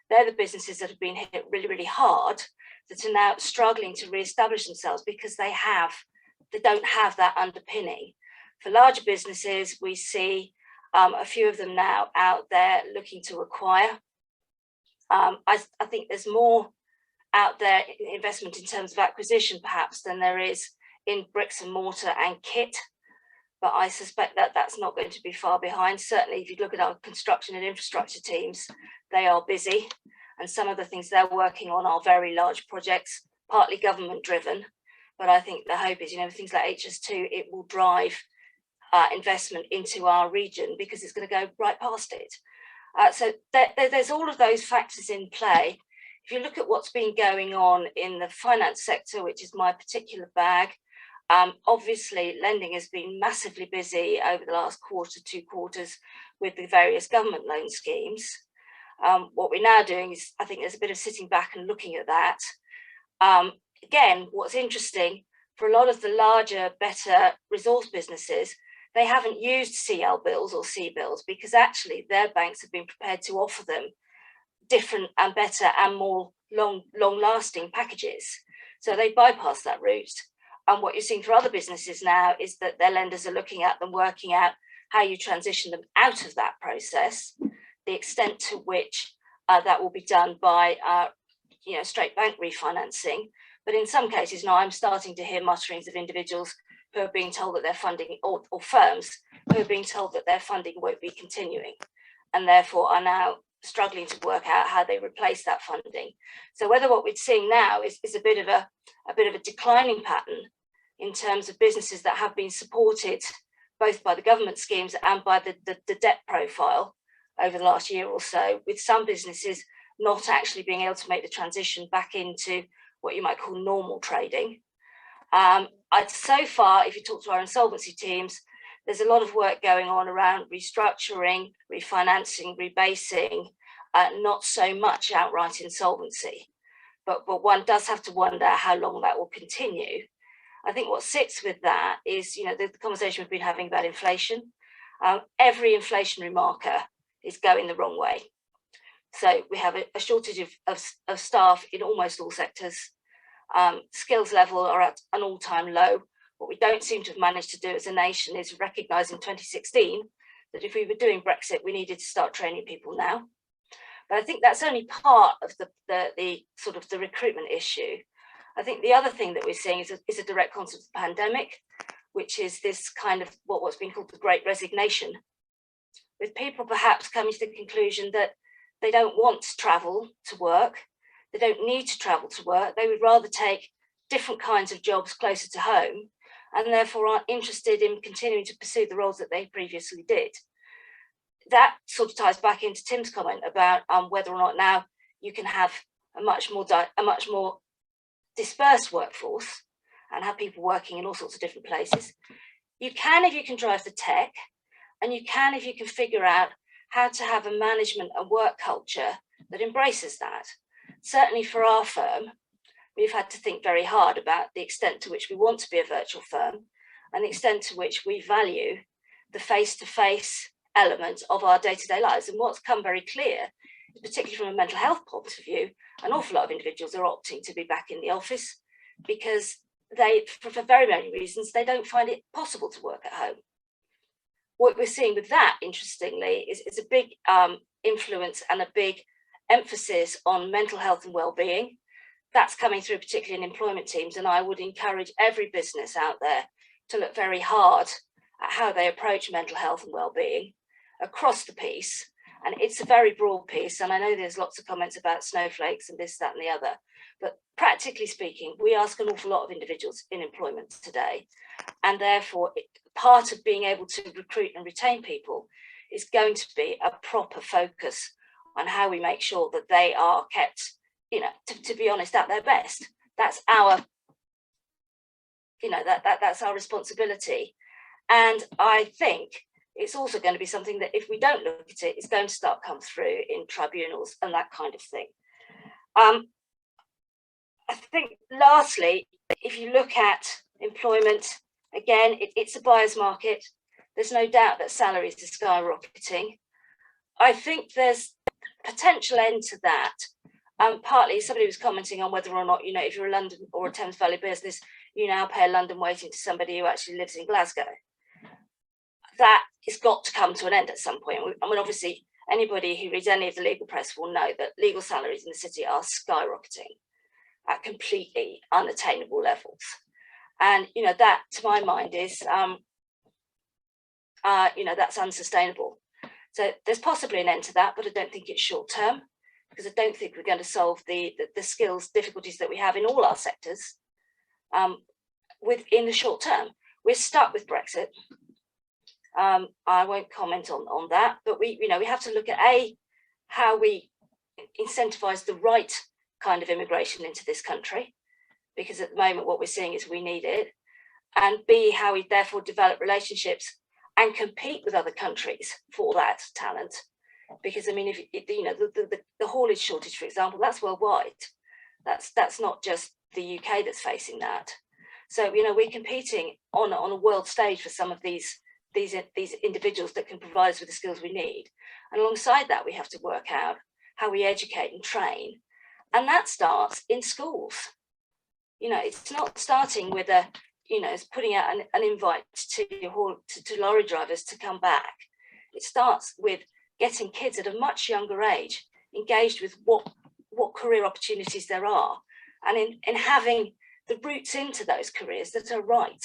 they're the businesses that have been hit really, really hard, that are now struggling to re-establish themselves because they don't have that underpinning. For larger businesses, we see a few of them now out there looking to acquire. I think there's more out there in investment in terms of acquisition, perhaps, than there is in bricks and mortar and kit. But I suspect that that's not going to be far behind. Certainly, if you look at our construction and infrastructure teams, they are busy. And some of the things they're working on are very large projects, partly government driven. But I think the hope is, things like HS2, it will drive investment into our region because it's going to go right past it. So there's all of those factors in play. If you look at what's been going on in the finance sector, which is my particular bag, obviously lending has been massively busy over the last quarter, 2 quarters with the various government loan schemes. What we're now doing is, I think there's a bit of sitting back and looking at that. Again, what's interesting, for a lot of the larger, better resource businesses, they haven't used CL bills or C bills because actually their banks have been prepared to offer them different and better and more long-lasting packages. So they bypass that route. And what you're seeing for other businesses now is that their lenders are looking at them, working out how you transition them out of that process, the extent to which that will be done by straight bank refinancing. But in some cases now I'm starting to hear mutterings of individuals who are being told that their funding, or firms who are being told that their funding won't be continuing, and therefore are now struggling to work out how they replace that funding. So whether what we're seeing now is a bit of a declining pattern in terms of businesses that have been supported both by the government schemes and by the debt profile over the last year or so, with some businesses not actually being able to make the transition back into what you might call normal trading. So far, if you talk to our insolvency teams, there's a lot of work going on around restructuring, refinancing, rebasing, not so much outright insolvency. But one does have to wonder how long that will continue. I think what sits with that is, the conversation we've been having about inflation. Every inflationary marker is going the wrong way. So we have a shortage of staff in almost all sectors. Skills level are at an all-time low. What we don't seem to have managed to do as a nation is recognise in 2016 that if we were doing Brexit, we needed to start training people now. But I think that's only part of the sort of the recruitment issue. I think the other thing that we're seeing is a direct consequence of the pandemic, which is this kind of what's been called the Great Resignation, with people perhaps coming to the conclusion that they don't want to travel to work, they don't need to travel to work, they would rather take different kinds of jobs closer to home, and therefore aren't interested in continuing to pursue the roles that they previously did. That sort of ties back into Tim's comment about whether or not now you can have a much more dispersed workforce and have people working in all sorts of different places. You can if you can drive the tech, and you can if you can figure out how to have a management and work culture that embraces that. Certainly for our firm, we've had to think very hard about the extent to which we want to be a virtual firm and the extent to which we value the face-to-face element of our day-to-day lives. And what's come very clear, particularly from a mental health point of view, an awful lot of individuals are opting to be back in the office because they, for very many reasons, they don't find it possible to work at home. What we're seeing with that, interestingly, is a big influence and a big emphasis on mental health and well-being. That's coming through particularly in employment teams, and I would encourage every business out there to look very hard at how they approach mental health and well-being across the piece. And it's a very broad piece, and I know there's lots of comments about snowflakes and this, that, and the other, but practically speaking, we ask an awful lot of individuals in employment today, and therefore part of being able to recruit and retain people is going to be a proper focus on how we make sure that they are kept, you know, to be honest, at their best. That's our, you know, that's our responsibility. And I think it's also going to be something that if we don't look at it, it's going to start come through in tribunals and that kind of thing. I think lastly, if you look at employment, again, it's a buyer's market. There's no doubt that salaries are skyrocketing. I think there's potential end to that. Partly somebody was commenting on whether or not, you know, if you're a London or a Thames Valley business, you now pay a London waiting to somebody who actually lives in Glasgow. That has got to come to an end at some point. I mean, obviously, anybody who reads any of the legal press will know that legal salaries in the city are skyrocketing at completely unattainable levels. And, you know, that to my mind is, you know, that's unsustainable. So there's possibly an end to that, but I don't think it's short term, because I don't think we're going to solve the skills difficulties that we have in all our sectors in the short term. We're stuck with Brexit. I won't comment on that, but we have to look at how we incentivize the right kind of immigration into this country, because at the moment what we're seeing is we need it, and B, how we therefore develop relationships and compete with other countries for that talent. Because I mean, if you know the haulage shortage, for example, that's worldwide. That's not just the UK that's facing that. So you know, we're competing on a world stage for some of these individuals that can provide us with the skills we need. And alongside that, we have to work out how we educate and train, and that starts in schools. You know, it's not starting with it's putting out an invite to lorry drivers to come back. It starts with getting kids at a much younger age engaged with what career opportunities there are, and in having the routes into those careers that are right.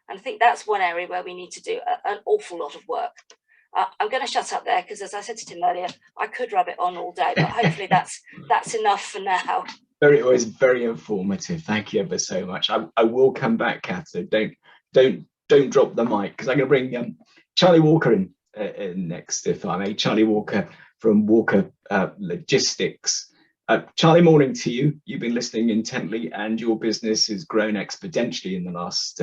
And I think that's one area where we need to do an awful lot of work. I'm going to shut up there because, as I said to Tim earlier, I could rub it on all day, but hopefully that's enough for now. Always very informative. Thank you ever so much. I will come back, Kath. So don't drop the mic, because I'm going to bring Charlie Walker in next, if I may. Charlie Walker from Walker Logistics. Charlie, morning to you. You've been listening intently, and your business has grown exponentially in the last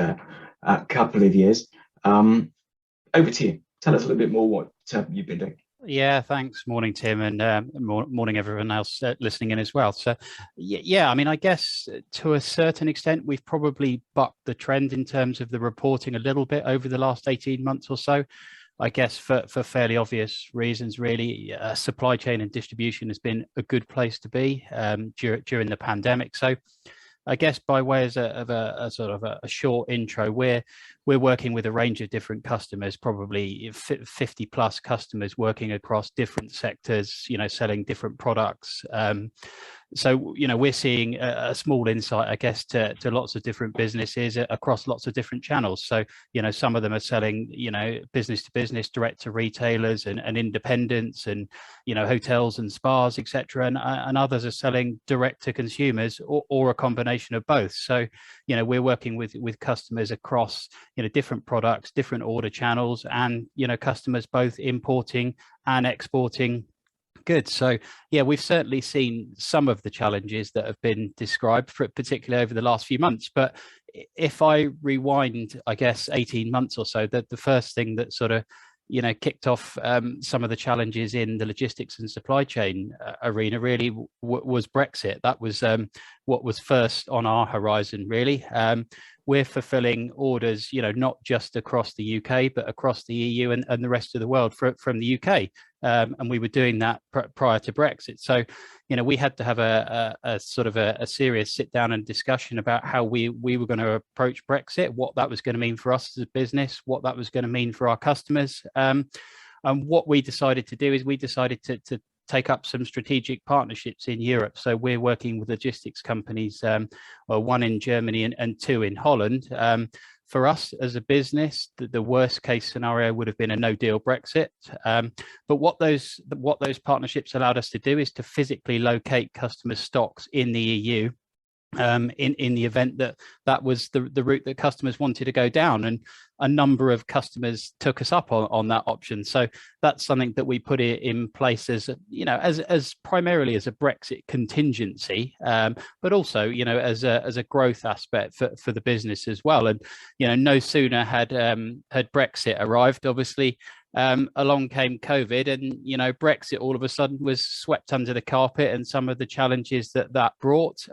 couple of years. Over to you. Tell us a little bit more what you've been doing. Yeah, thanks. Morning, Tim, and morning everyone else listening in as well. So, yeah, I mean, I guess to a certain extent, we've probably bucked the trend in terms of the reporting a little bit over the last 18 months or so. I guess for fairly obvious reasons, really, supply chain and distribution has been a good place to be during the pandemic. So I guess by way of a sort of a short intro, we're working with a range of different customers, probably 50 plus customers working across different sectors, selling different products. So, we're seeing a small insight, I guess, to lots of different businesses across lots of different channels. So, some of them are selling, business to business, direct to retailers and independents and, hotels and spas, etc. And others are selling direct to consumers or a combination of both. So, we're working with customers across, different products, different order channels, and, customers both importing and exporting goods. So yeah, we've certainly seen some of the challenges that have been described, particularly over the last few months. But if I rewind, I guess 18 months or so, that the first thing that sort of kicked off some of the challenges in the logistics and supply chain arena really was Brexit. That was what was first on our horizon, really. We're fulfilling orders, not just across the UK, but across the EU and the rest of the world from the UK. And we were doing that prior to Brexit. So, we had to have a sort of a serious sit down and discussion about how we were going to approach Brexit, what that was going to mean for us as a business, what that was going to mean for our customers. And what we decided to do is we decided to take up some strategic partnerships in Europe. So we're working with logistics companies, one in Germany and two in Holland. For us as a business, the worst case scenario would have been a no-deal Brexit. But what those partnerships allowed us to do is to physically locate customer stocks in the EU. In the event that was the route that customers wanted to go down, and a number of customers took us up on that option. So that's something that we put in place as as primarily as a Brexit contingency, but also as a growth aspect for the business as well. And no sooner had Brexit arrived, obviously. Along came COVID, and Brexit all of a sudden was swept under the carpet, and some of the challenges that brought.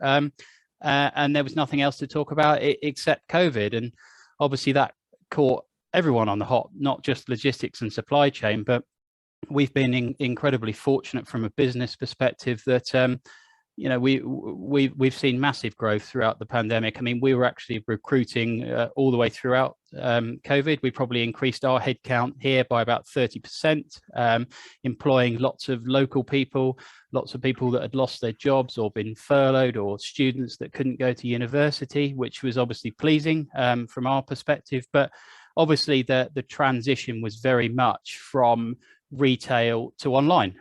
And there was nothing else to talk about except COVID. And obviously that caught everyone on the hop, not just logistics and supply chain, but we've been incredibly fortunate from a business perspective that, we've seen massive growth throughout the pandemic. I mean, we were actually recruiting all the way throughout COVID. We probably increased our headcount here by about 30%, employing lots of local people, lots of people that had lost their jobs or been furloughed, or students that couldn't go to university, which was obviously pleasing from our perspective. But obviously the transition was very much from retail to online.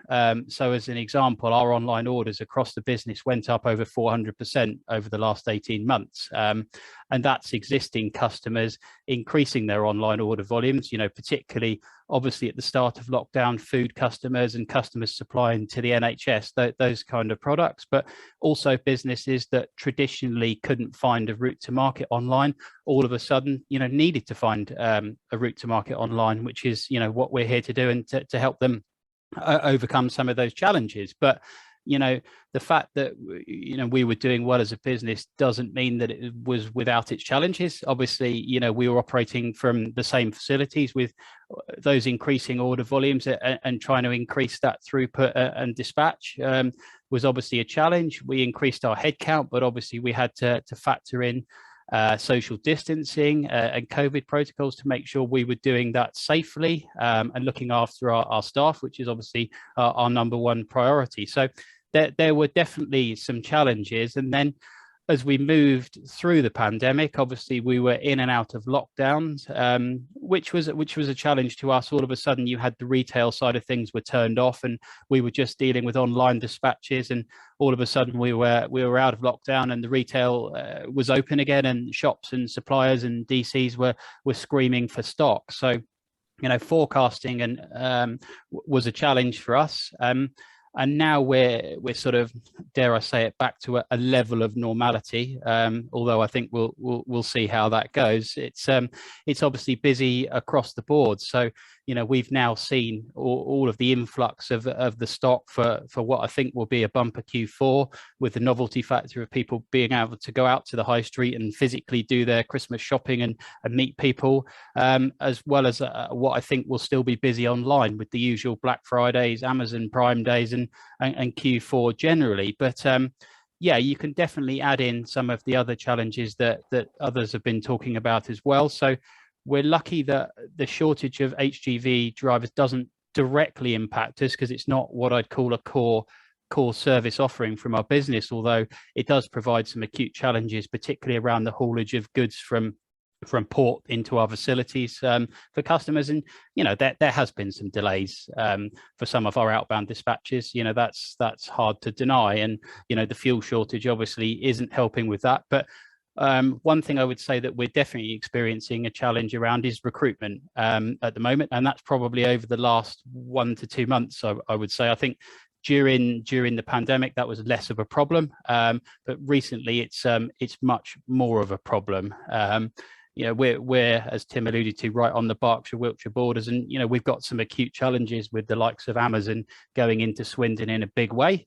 So as an example, our online orders across the business went up over 400% over the last 18 months. And that's existing customers increasing their online order volumes, particularly obviously at the start of lockdown, food customers and customers supplying to the NHS, those kind of products, but also businesses that traditionally couldn't find a route to market online, all of a sudden, needed to find a route to market online, which is, what we're here to do, and to help them overcome some of those challenges. But the fact that we were doing well as a business doesn't mean that it was without its challenges. Obviously, we were operating from the same facilities with those increasing order volumes, and trying to increase that throughput and dispatch was obviously a challenge. We increased our headcount, but obviously we had to factor in social distancing and COVID protocols to make sure we were doing that safely, and looking after our staff, which is obviously our number one priority. So there were definitely some challenges. And then as we moved through the pandemic, obviously we were in and out of lockdowns, which was a challenge to us. All of a sudden you had the retail side of things were turned off, and we were just dealing with online dispatches, and all of a sudden we were out of lockdown, and the retail was open again, and shops and suppliers and DCs were screaming for stock. So forecasting and was a challenge for us. And now we're sort of, dare I say it, back to a level of normality. Although I think we'll see how that goes. It's obviously busy across the board. So we've now seen all of the influx of the stock for what I think will be a bumper Q4, with the novelty factor of people being able to go out to the high street and physically do their Christmas shopping and meet people, as well as what I think will still be busy online with the usual Black Fridays, Amazon Prime days, and Q4 generally. But yeah, you can definitely add in some of the other challenges that others have been talking about as well. So we're lucky that the shortage of HGV drivers doesn't directly impact us, because it's not what I'd call a core service offering from our business, although it does provide some acute challenges, particularly around the haulage of goods from port into our facilities for customers. And there has been some delays for some of our outbound dispatches. That's hard to deny, and the fuel shortage obviously isn't helping with that. But one thing I would say that we're definitely experiencing a challenge around is recruitment at the moment, and that's probably over the last 1 to 2 months. I would say, I think during the pandemic that was less of a problem, but recently it's much more of a problem. We're, as Tim alluded to, right on the Berkshire-Wiltshire borders, and we've got some acute challenges with the likes of Amazon going into Swindon in a big way,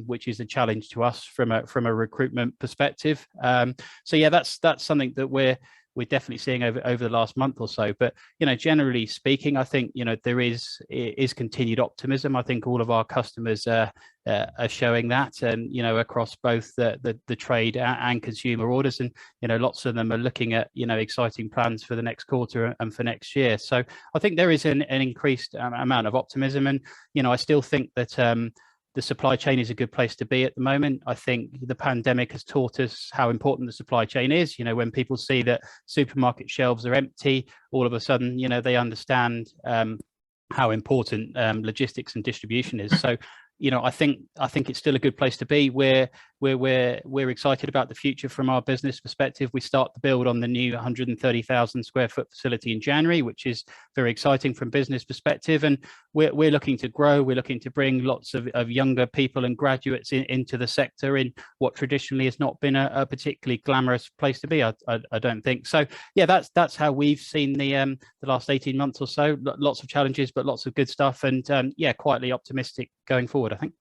which is a challenge to us from a recruitment perspective. So yeah, that's something that we're definitely seeing over the last month or so. But generally speaking, I think there is continued optimism. I think all of our customers are showing that, and across both the trade and consumer orders, and lots of them are looking at exciting plans for the next quarter and for next year. So I think there is an increased amount of optimism, and I still think that the supply chain is a good place to be at the moment. I think the pandemic has taught us how important the supply chain is. When people see that supermarket shelves are empty, all of a sudden, they understand how important logistics and distribution is. So, I think it's still a good place to be. We're excited about the future from our business perspective. We start the build on the new 130,000 square foot facility in January, which is very exciting from business perspective. And we're looking to grow. We're looking to bring lots of younger people and graduates into the sector in what traditionally has not been a particularly glamorous place to be, I don't think. So yeah, that's how we've seen the last 18 months or so. Lots of challenges, but lots of good stuff. And yeah, quietly optimistic going forward, I think.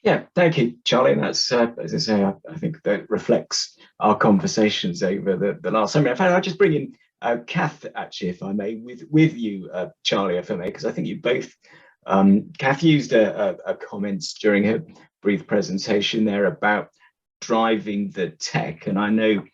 Yeah, thank you, Charlie. That's, as I say, I think that reflects our conversations over the last summer. In fact, I'll just bring in Kath, actually, if I may, with you, Charlie, if I may, because I think you both, Kath used a comment during her brief presentation there about driving the tech, and I know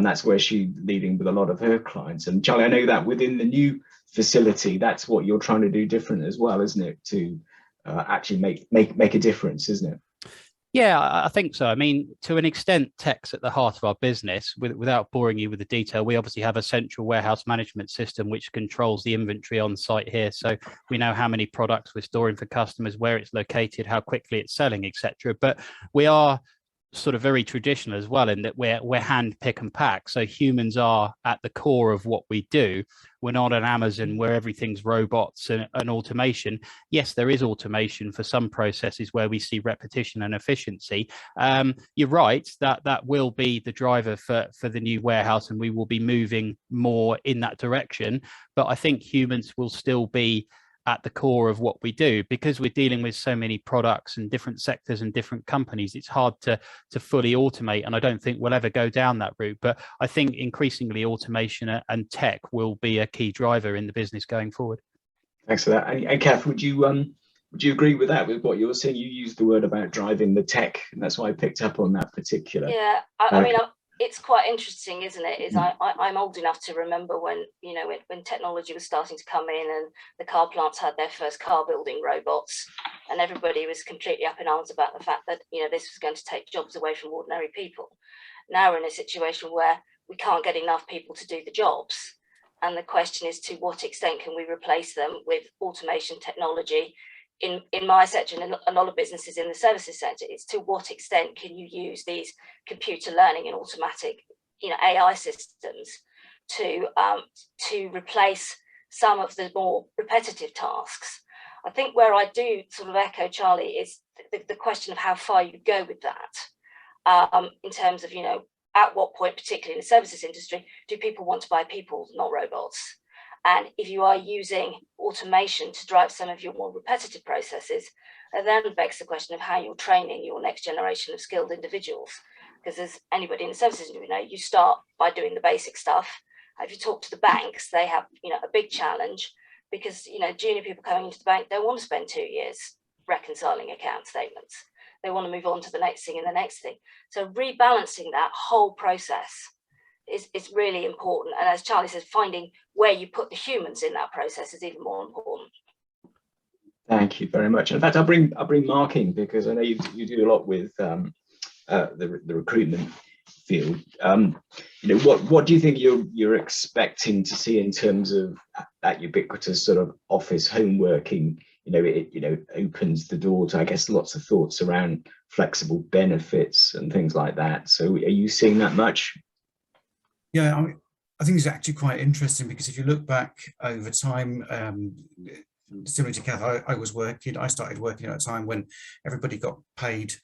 that's where she's leading with a lot of her clients. And Charlie, I know that within the new facility, that's what you're trying to do different as well, isn't it? To actually make a difference, isn't it? Yeah, I think so. I mean, to an extent, tech's at the heart of our business. Without boring you with the detail, we obviously have a central warehouse management system which controls the inventory on site here. So we know how many products we're storing for customers, where it's located, how quickly it's selling, etc. But we are sort of very traditional as well, in that we're hand pick and pack. So humans are at the core of what we do. We're not an Amazon where everything's robots and automation. Yes, there is automation for some processes where we see repetition and efficiency. You're right, that will be the driver for the new warehouse, and we will be moving more in that direction. But I think humans will still be at the core of what we do, because we're dealing with so many products and different sectors and different companies. It's hard to fully automate, and I don't think we'll ever go down that route. But I think increasingly automation and tech will be a key driver in the business going forward. Thanks for that. And Kath, would you agree with that, with what you were saying? You used the word about driving the tech, and that's why I picked up on that particular. Yeah, I mean, it's quite interesting, isn't it? I'm old enough to remember when technology was starting to come in, and the car plants had their first car building robots, and everybody was completely up in arms about the fact that this was going to take jobs away from ordinary people. Now we're in a situation where we can't get enough people to do the jobs, and the question is, to what extent can we replace them with automation technology? In my sector, and a lot of businesses in the services sector, it's to what extent can you use these computer learning and automatic, AI systems to replace some of the more repetitive tasks. I think where I do sort of echo Charlie is the question of how far you go with that, in terms of, at what point, particularly in the services industry, do people want to buy people, not robots? And if you are using automation to drive some of your more repetitive processes, it then begs the question of how you're training your next generation of skilled individuals. Because as anybody in the services industry, you start by doing the basic stuff. If you talk to the banks, they have a big challenge, because junior people coming into the bank don't want to spend 2 years reconciling account statements. they want to move on to the next thing and the next thing. So rebalancing that whole process is really important. And as Charlie says, finding where you put the humans in that process is even more important. Thank you very much. In fact, I'll bring Mark in, because I know you do a lot with the recruitment field. What do you think you're expecting to see in terms of that ubiquitous sort of office home working? It opens the door to, I guess, lots of thoughts around flexible benefits and things like that. So are you seeing that much? Yeah, I think it's actually quite interesting, because if you look back over time, similar to Kath, I started working at a time when everybody got paid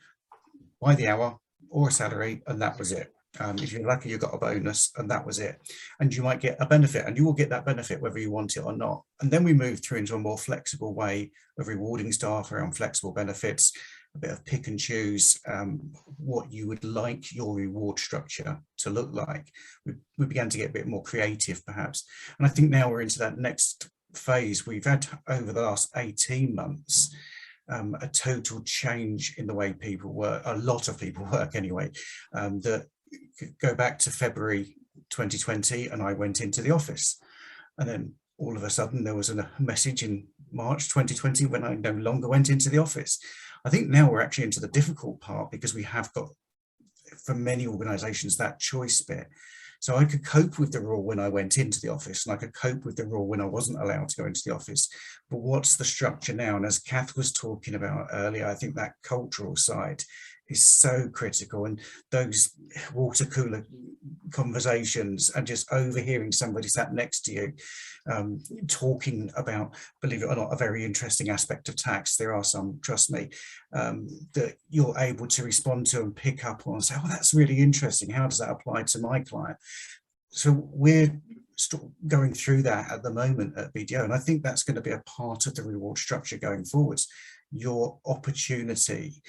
by the hour or a salary, and that was it. If you're lucky, you got a bonus, and that was it. And you might get a benefit, and you will get that benefit whether you want it or not. And then we moved through into a more flexible way of rewarding staff around flexible benefits, a bit of pick and choose what you would like your reward structure to look like. We began to get a bit more creative, perhaps. And I think now we're into that next phase. We've had, over the last 18 months, a total change in the way people work, a lot of people work anyway, that go back to February 2020, and I went into the office, and then all of a sudden there was a message in March 2020 when I no longer went into the office. I think now we're actually into the difficult part, because we have got, for many organizations, that choice bit. So I could cope with the rule when I went into the office, and I could cope with the rule when I wasn't allowed to go into the office. But what's the structure now? And as Kath was talking about earlier, I think that cultural side is so critical, and those water cooler conversations and just overhearing somebody sat next to you talking about, believe it or not, a very interesting aspect of tax. There are some, trust me, that you're able to respond to and pick up on and say, oh, that's really interesting. How does that apply to my client? So we're going through that at the moment at BDO, and I think that's going to be a part of the reward structure going forwards. Your opportunity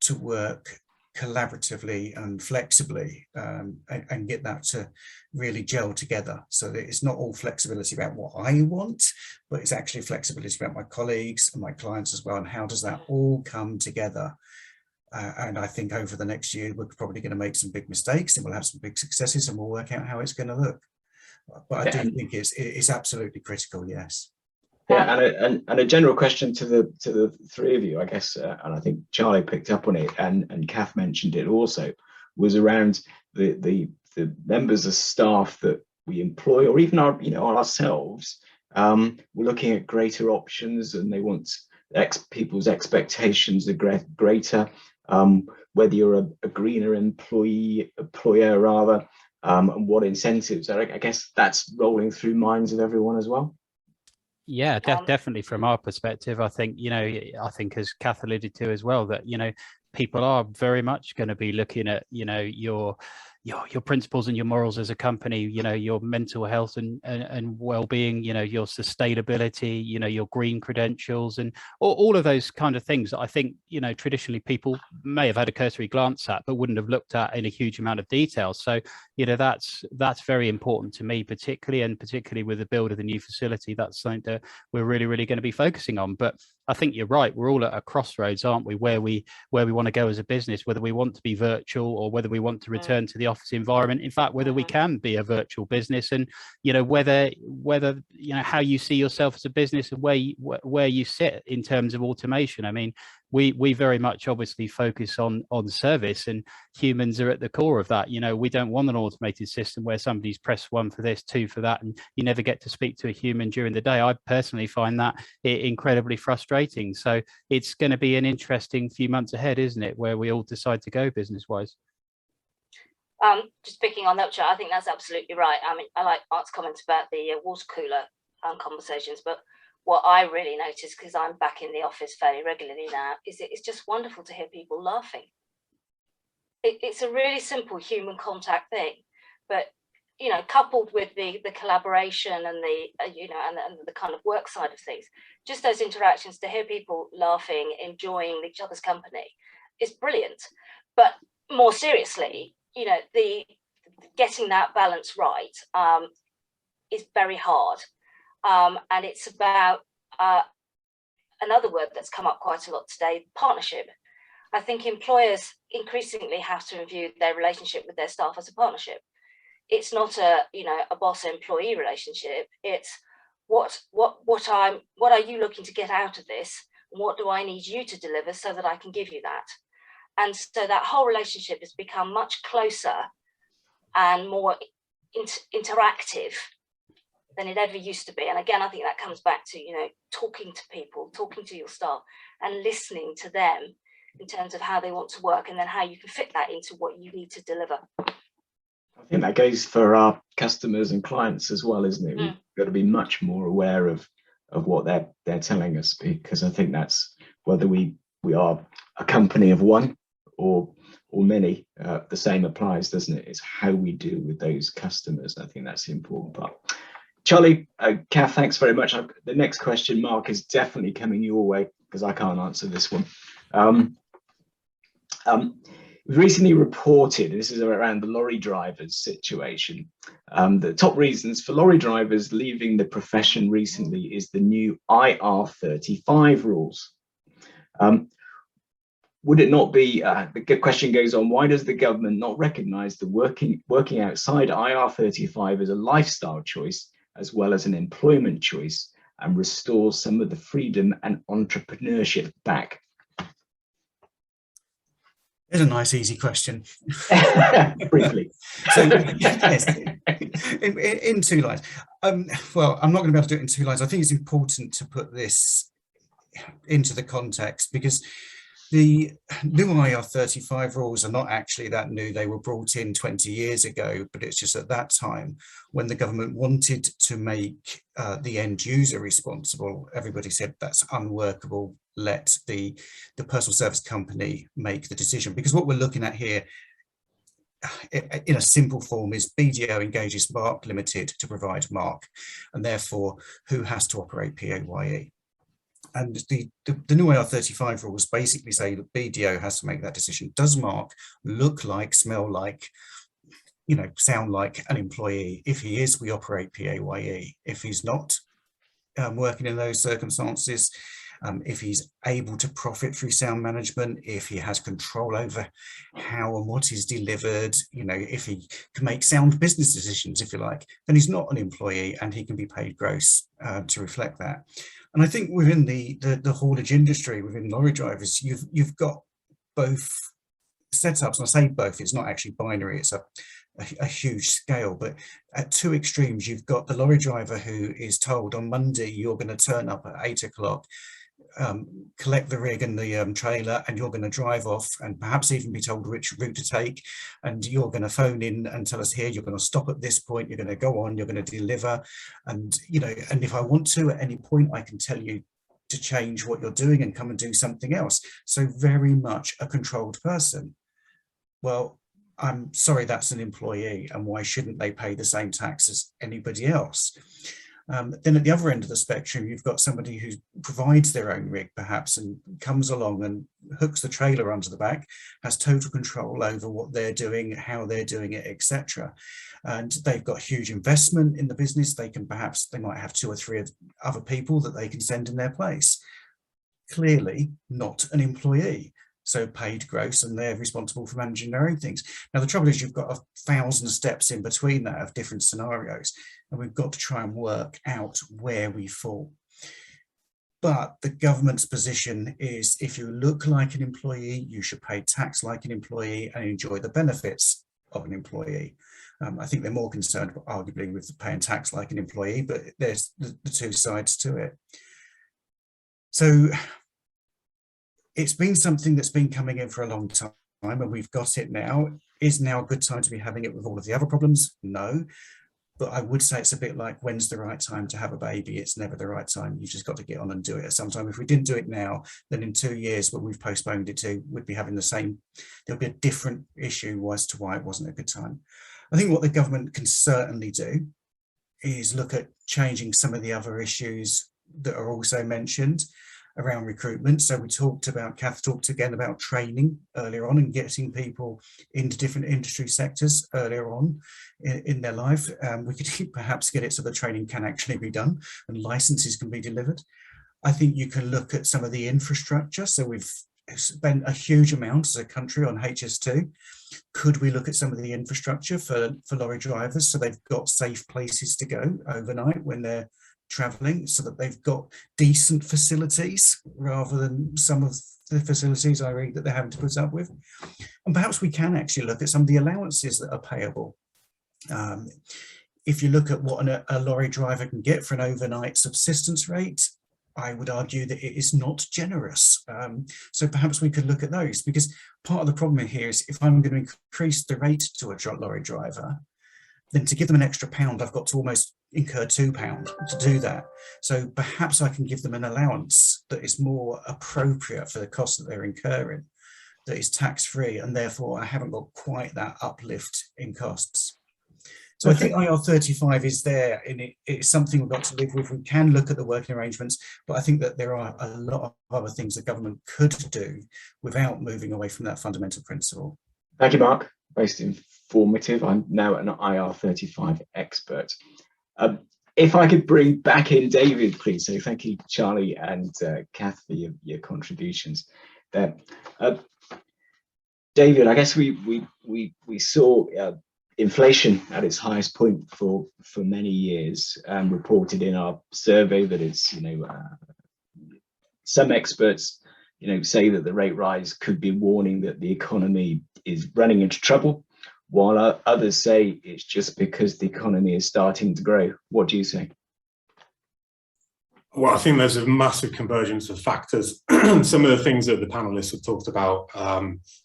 to work collaboratively and flexibly and get that to really gel together, so that it's not all flexibility about what I want, but it's actually flexibility about my colleagues and my clients as well, and how does that all come together. And I think over the next year we're probably going to make some big mistakes, and we'll have some big successes, and we'll work out how it's going to look. But I do think it's absolutely critical, yes. Yeah, and a general question to the three of you, I guess, and I think Charlie picked up on it, and Kath mentioned it also, was around the members of staff that we employ, or even ourselves. We're looking at greater options, and they want people's expectations are greater. Whether you're a greener employer rather, and what incentives. I guess that's rolling through minds of everyone as well. Yeah, definitely from our perspective, I think, I think as Kath alluded to as well, that, people are very much going to be looking at, your principles and your morals as a company, your mental health and well-being, your sustainability, your green credentials, and all of those kind of things that I think, traditionally people may have had a cursory glance at, but wouldn't have looked at in a huge amount of detail. So, that's very important to me, particularly with the build of the new facility. That's something that we're really, really going to be focusing on. But I think you're right. We're all at a crossroads, aren't we, where we want to go as a business, whether we want to be virtual or whether we want to return to the office environment. In fact, whether we can be a virtual business, and whether how you see yourself as a business and where you sit in terms of automation. I mean, we very much obviously focus on service, and humans are at the core of that. We don't want an automated system where somebody's press 1 for this, 2 for that, and you never get to speak to a human during the day. I personally find that incredibly frustrating. So it's going to be an interesting few months ahead, isn't it, where we all decide to go business-wise. Just picking on that, I think that's absolutely right. I mean, I like Mark's comments about the water cooler conversations, but what I really notice, because I'm back in the office fairly regularly now, is it's just wonderful to hear people laughing. It's a really simple human contact thing, but coupled with the collaboration and the and the kind of work side of things, just those interactions, to hear people laughing, enjoying each other's company, is brilliant. But more seriously, the getting that balance right is very hard, and it's about another word that's come up quite a lot today: partnership. I think employers increasingly have to view their relationship with their staff as a partnership. It's not a boss-employee relationship. It's what are you looking to get out of this? What do I need you to deliver so that I can give you that? And so that whole relationship has become much closer and more interactive than it ever used to be. And again, I think that comes back to, talking to people, talking to your staff and listening to them in terms of how they want to work, and then how you can fit that into what you need to deliver. I think that goes for our customers and clients as well, isn't it? We've got to be much more aware of what they're telling us, because I think that's whether we are a company of one or many, the same applies, doesn't it? It's how we deal with those customers. I think that's the important part. Charlie, Kath, thanks very much. The next question, Mark, is definitely coming your way because I can't answer this one. We've recently reported, this is around the lorry drivers situation, the top reasons for lorry drivers leaving the profession recently is the new IR35 rules. Would it not be, the question goes on, why does the government not recognise the working outside IR35 as a lifestyle choice as well as an employment choice, and restore some of the freedom and entrepreneurship back? It's a nice, easy question. Briefly. So, yes, in 2 lines. Well, I'm not going to be able to do it in 2 lines. I think it's important to put this into the context, because the new IR35 rules are not actually that new. They were brought in 20 years ago, but it's just at that time when the government wanted to make the end user responsible, everybody said that's unworkable. Let the personal service company make the decision, because what we're looking at here in a simple form is BDO engages Mark Limited to provide Mark, and therefore who has to operate PAYE. And the new IR35 rules basically say that BDO has to make that decision. Does Mark look like, smell like, sound like an employee? If he is, we operate PAYE. If he's not working in those circumstances, if he's able to profit through sound management, if he has control over how and what is delivered, if he can make sound business decisions, if you like, then he's not an employee and he can be paid gross to reflect that. And I think within the haulage industry, within lorry drivers, you've got both setups. And I say both, it's not actually binary, it's a huge scale, but at 2 extremes, you've got the lorry driver who is told on Monday, you're going to turn up at 8 o'clock, collect the rig and the trailer, and you're going to drive off, and perhaps even be told which route to take, and you're going to phone in and tell us here, you're going to stop at this point, you're going to go on, you're going to deliver, and and if I want to at any point I can tell you to change what you're doing and come and do something else. So very much a controlled person. Well, I'm sorry, that's an employee, and why shouldn't they pay the same tax as anybody else? Then at the other end of the spectrum, you've got somebody who provides their own rig perhaps and comes along and hooks the trailer onto the back, has total control over what they're doing, how they're doing it, etc. And they've got huge investment in the business. They might have 2 or 3 other people that they can send in their place. Clearly not an employee. So paid gross, and they're responsible for managing their own things. Now, the trouble is you've got 1,000 steps in between that of different scenarios, and we've got to try and work out where we fall. But the government's position is if you look like an employee, you should pay tax like an employee and enjoy the benefits of an employee. I think they're more concerned, arguably, with paying tax like an employee, but there's the 2 sides to it. So it's been something that's been coming in for a long time, and we've got it now. Is now a good time to be having it with all of the other problems? No. But I would say it's a bit like, when's the right time to have a baby? It's never the right time. You've just got to get on and do it at some time. If we didn't do it now, then in 2 years, when we've postponed it to, we'd be having the same, there'll be a different issue as to why it wasn't a good time. I think what the government can certainly do is look at changing some of the other issues that are also mentioned around recruitment. So we talked about, Kath talked again about training earlier on and getting people into different industry sectors earlier on in their life. We could perhaps get it so the training can actually be done and licenses can be delivered. I think you can look at some of the infrastructure. So we've spent a huge amount as a country on HS2. Could we look at some of the infrastructure for lorry drivers so they've got safe places to go overnight when they're traveling, so that they've got decent facilities rather than some of the facilities I read that they're having to put up with? And perhaps we can actually look at some of the allowances that are payable. If you look at what a lorry driver can get for an overnight subsistence rate, I would argue that it is not generous. So perhaps we could look at those, because part of the problem here is if I'm going to increase the rate to a lorry driver, then to give them an extra £1, I've got to almost incur £2 to do that. So perhaps I can give them an allowance that is more appropriate for the cost that they're incurring, that is tax-free, and therefore I haven't got quite that uplift in costs. So I think IR35 is there, and it's something we've got to live with. We can look at the working arrangements, but I think that there are a lot of other things the government could do without moving away from that fundamental principle. Thank you, Mark. Most informative. I'm now an IR35 expert. If I could bring back in David, please. So thank you, Charlie and Kath, for your contributions there. David, I guess we saw inflation at its highest point for many years, reported in our survey that it's, some experts, say that the rate rise could be a warning that the economy is running into trouble, while others say it's just because the economy is starting to grow. What do you say? Well, I think there's a massive convergence of factors. Some of the things that the panelists have talked about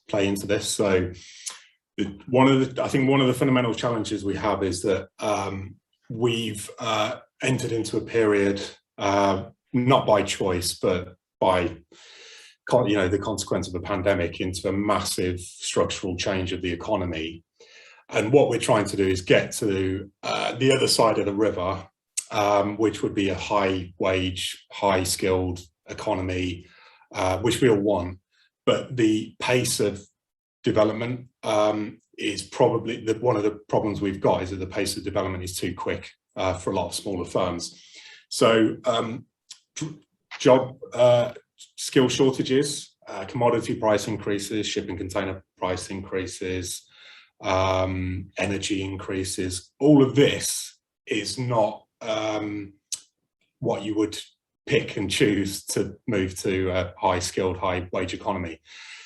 play into this. So one of the fundamental challenges we have is that we've entered into a period, not by choice, but by the consequence of a pandemic, into a massive structural change of the economy. And what we're trying to do is get to the other side of the river, which would be a high wage, high skilled economy, which we all want. But the pace of development is probably one of the problems we've got, is that the pace of development is too quick for a lot of smaller firms. So job skill shortages, commodity price increases, shipping container price increases, energy increases, all of this is not what you would pick and choose to move to a high skilled, high wage economy.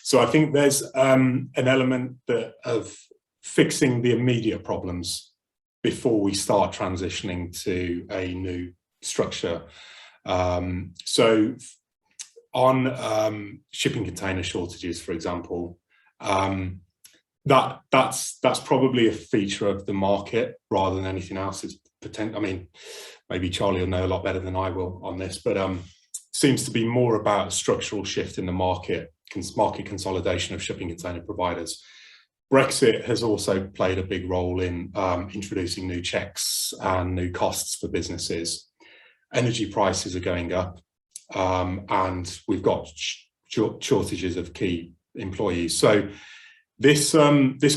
So I think there's an element of fixing the immediate problems before we start transitioning to a new structure. So on shipping container shortages, for example, that's probably a feature of the market rather than anything else. It's I mean, maybe Charlie will know a lot better than I will on this, but seems to be more about a structural shift in the market consolidation of shipping container providers. Brexit has also played a big role in introducing new checks and new costs for businesses. Energy prices are going up, and we've got shortages of key employees. So this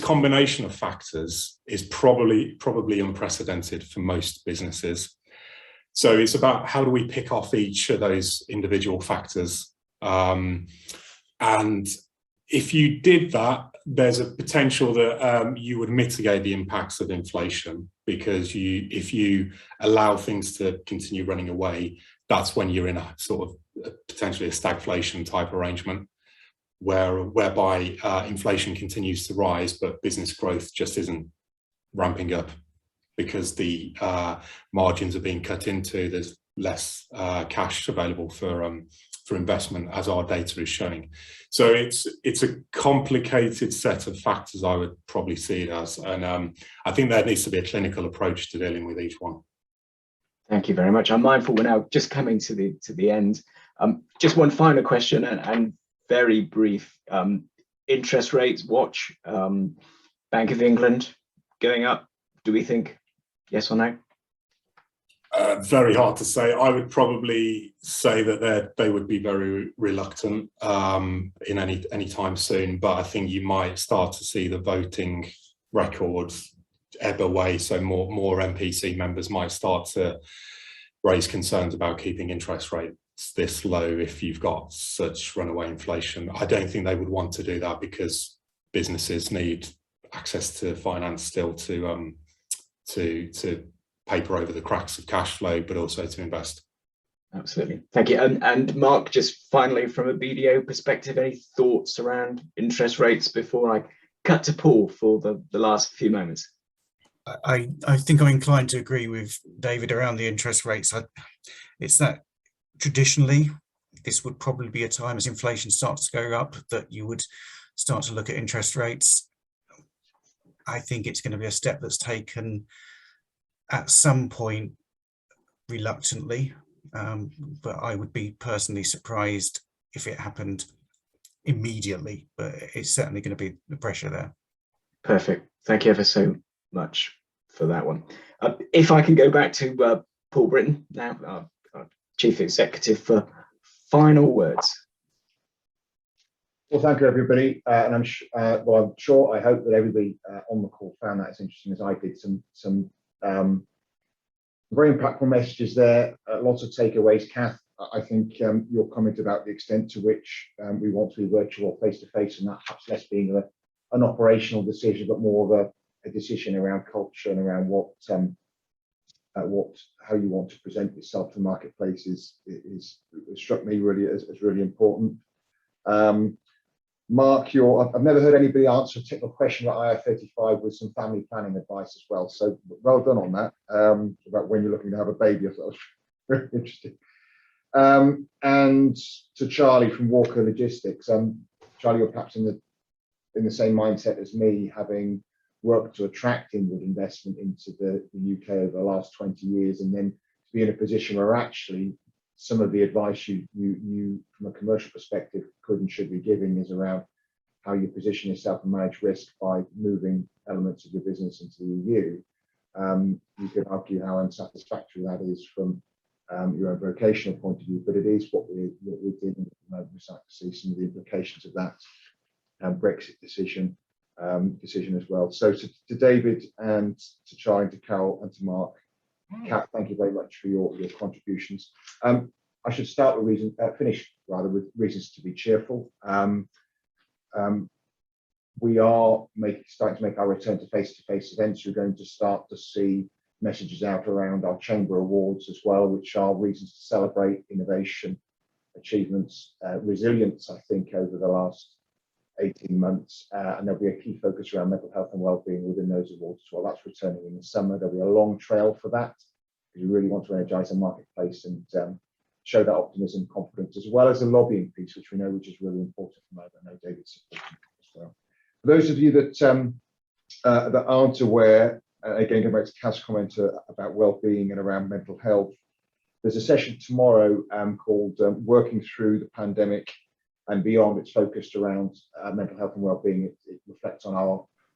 combination of factors is probably unprecedented for most businesses. So it's about how do we pick off each of those individual factors. And if you did that, there's a potential that you would mitigate the impacts of inflation, because if you allow things to continue running away, that's when you're in a sort of potentially a stagflation type arrangement, whereby inflation continues to rise, but business growth just isn't ramping up because the margins are being cut into. There's less cash available for investment, as our data is showing. So it's a complicated set of factors, I would probably see it as, and I think there needs to be a clinical approach to dealing with each one. Thank you very much. I'm mindful we're now just coming to the end. Just one final question and very brief. Interest rates watch, Bank of England going up. Do we think yes or no? Very hard to say. I would probably say that they would be very reluctant in any time soon, but I think you might start to see the voting records ebb away, so more MPC members might start to raise concerns about keeping interest rate this low if you've got such runaway inflation. I don't think they would want to do that because businesses need access to finance still to paper over the cracks of cash flow, but also to invest. Absolutely. Thank you. And Mark, just finally, from a BDO perspective, any thoughts around interest rates before I cut to Paul for the last few moments? I think I'm inclined to agree with David around the interest rates. It's that traditionally this would probably be a time as inflation starts to go up that you would start to look at interest rates. I think it's going to be a step that's taken at some point reluctantly, but I would be personally surprised if it happened immediately, but it's certainly going to be the pressure there. Perfect. Thank you ever so much for that one. If I can go back to Paul Britton now, our Chief Executive, for final words. Well, thank you, everybody. And I'm sure, I hope that everybody on the call found that as interesting as I did. Some very impactful messages there, lots of takeaways. Kath, I think your comment about the extent to which we want to be virtual or face-to-face, and that perhaps less being an operational decision, but more of a decision around culture and around how you want to present yourself to the marketplace is struck me really as really important. Mark, I've never heard anybody answer a technical question about IR35 with some family planning advice as well. So well done on that. About when you're looking to have a baby, I thought was very interesting. And to Charlie from Walker Logistics, Charlie, you're perhaps in the same mindset as me, having worked to attract inward investment into the UK over the last 20 years, and then to be in a position where actually some of the advice you from a commercial perspective could and should be giving is around how you position yourself and manage risk by moving elements of your business into the EU. You could argue how unsatisfactory that is from your own vocational point of view, but it is what we did, and we're starting to see some of the implications of that Brexit decision as well. So to David and to Charlie, to Carole and to Mark, Kath, thank you very much for your contributions. I should start with finish with reasons to be cheerful. We are starting to make our return to face-to-face events. You're going to start to see messages out around our Chamber Awards as well, which are reasons to celebrate innovation, achievements, resilience, I think, over the last 18 months, and there'll be a key focus around mental health and well-being within those awards as well. That's returning in the summer. There'll be a long trail for that, because we really want to energise the marketplace and show that optimism, confidence, as well as the lobbying piece, which is really important for me. I know David's supporting as well. For those of you that aren't aware, again, going back to Kath's comment about well-being and around mental health, there's a session tomorrow called Working Through the Pandemic and Beyond. It's focused around mental health and well-being. It reflects on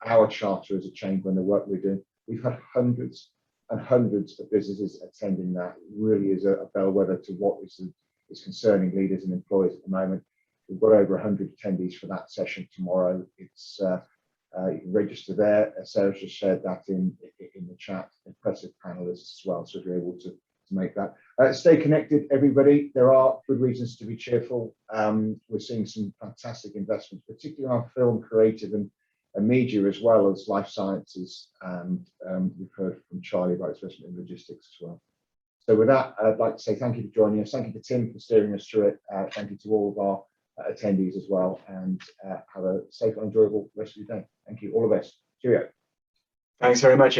our charter as a chamber and the work we're doing. We've had hundreds and hundreds of businesses attending that. It really is a bellwether to what is concerning leaders and employers at the moment. We've got over 100 attendees for that session tomorrow. It's you can register there. Sarah's just shared that in the chat. Impressive panelists as well, so if you're able to make that. Stay connected, everybody. There are good reasons to be cheerful. We're seeing some fantastic investments, particularly on film, creative and media, as well as life sciences. And we've heard from Charlie about investment in logistics as well. So with that, I'd like to say thank you for joining us. Thank you to Tim for steering us through it. Thank you to all of our attendees as well, and have a safe and enjoyable rest of your day. Thank you. All the best. Cheerio. Thanks very much.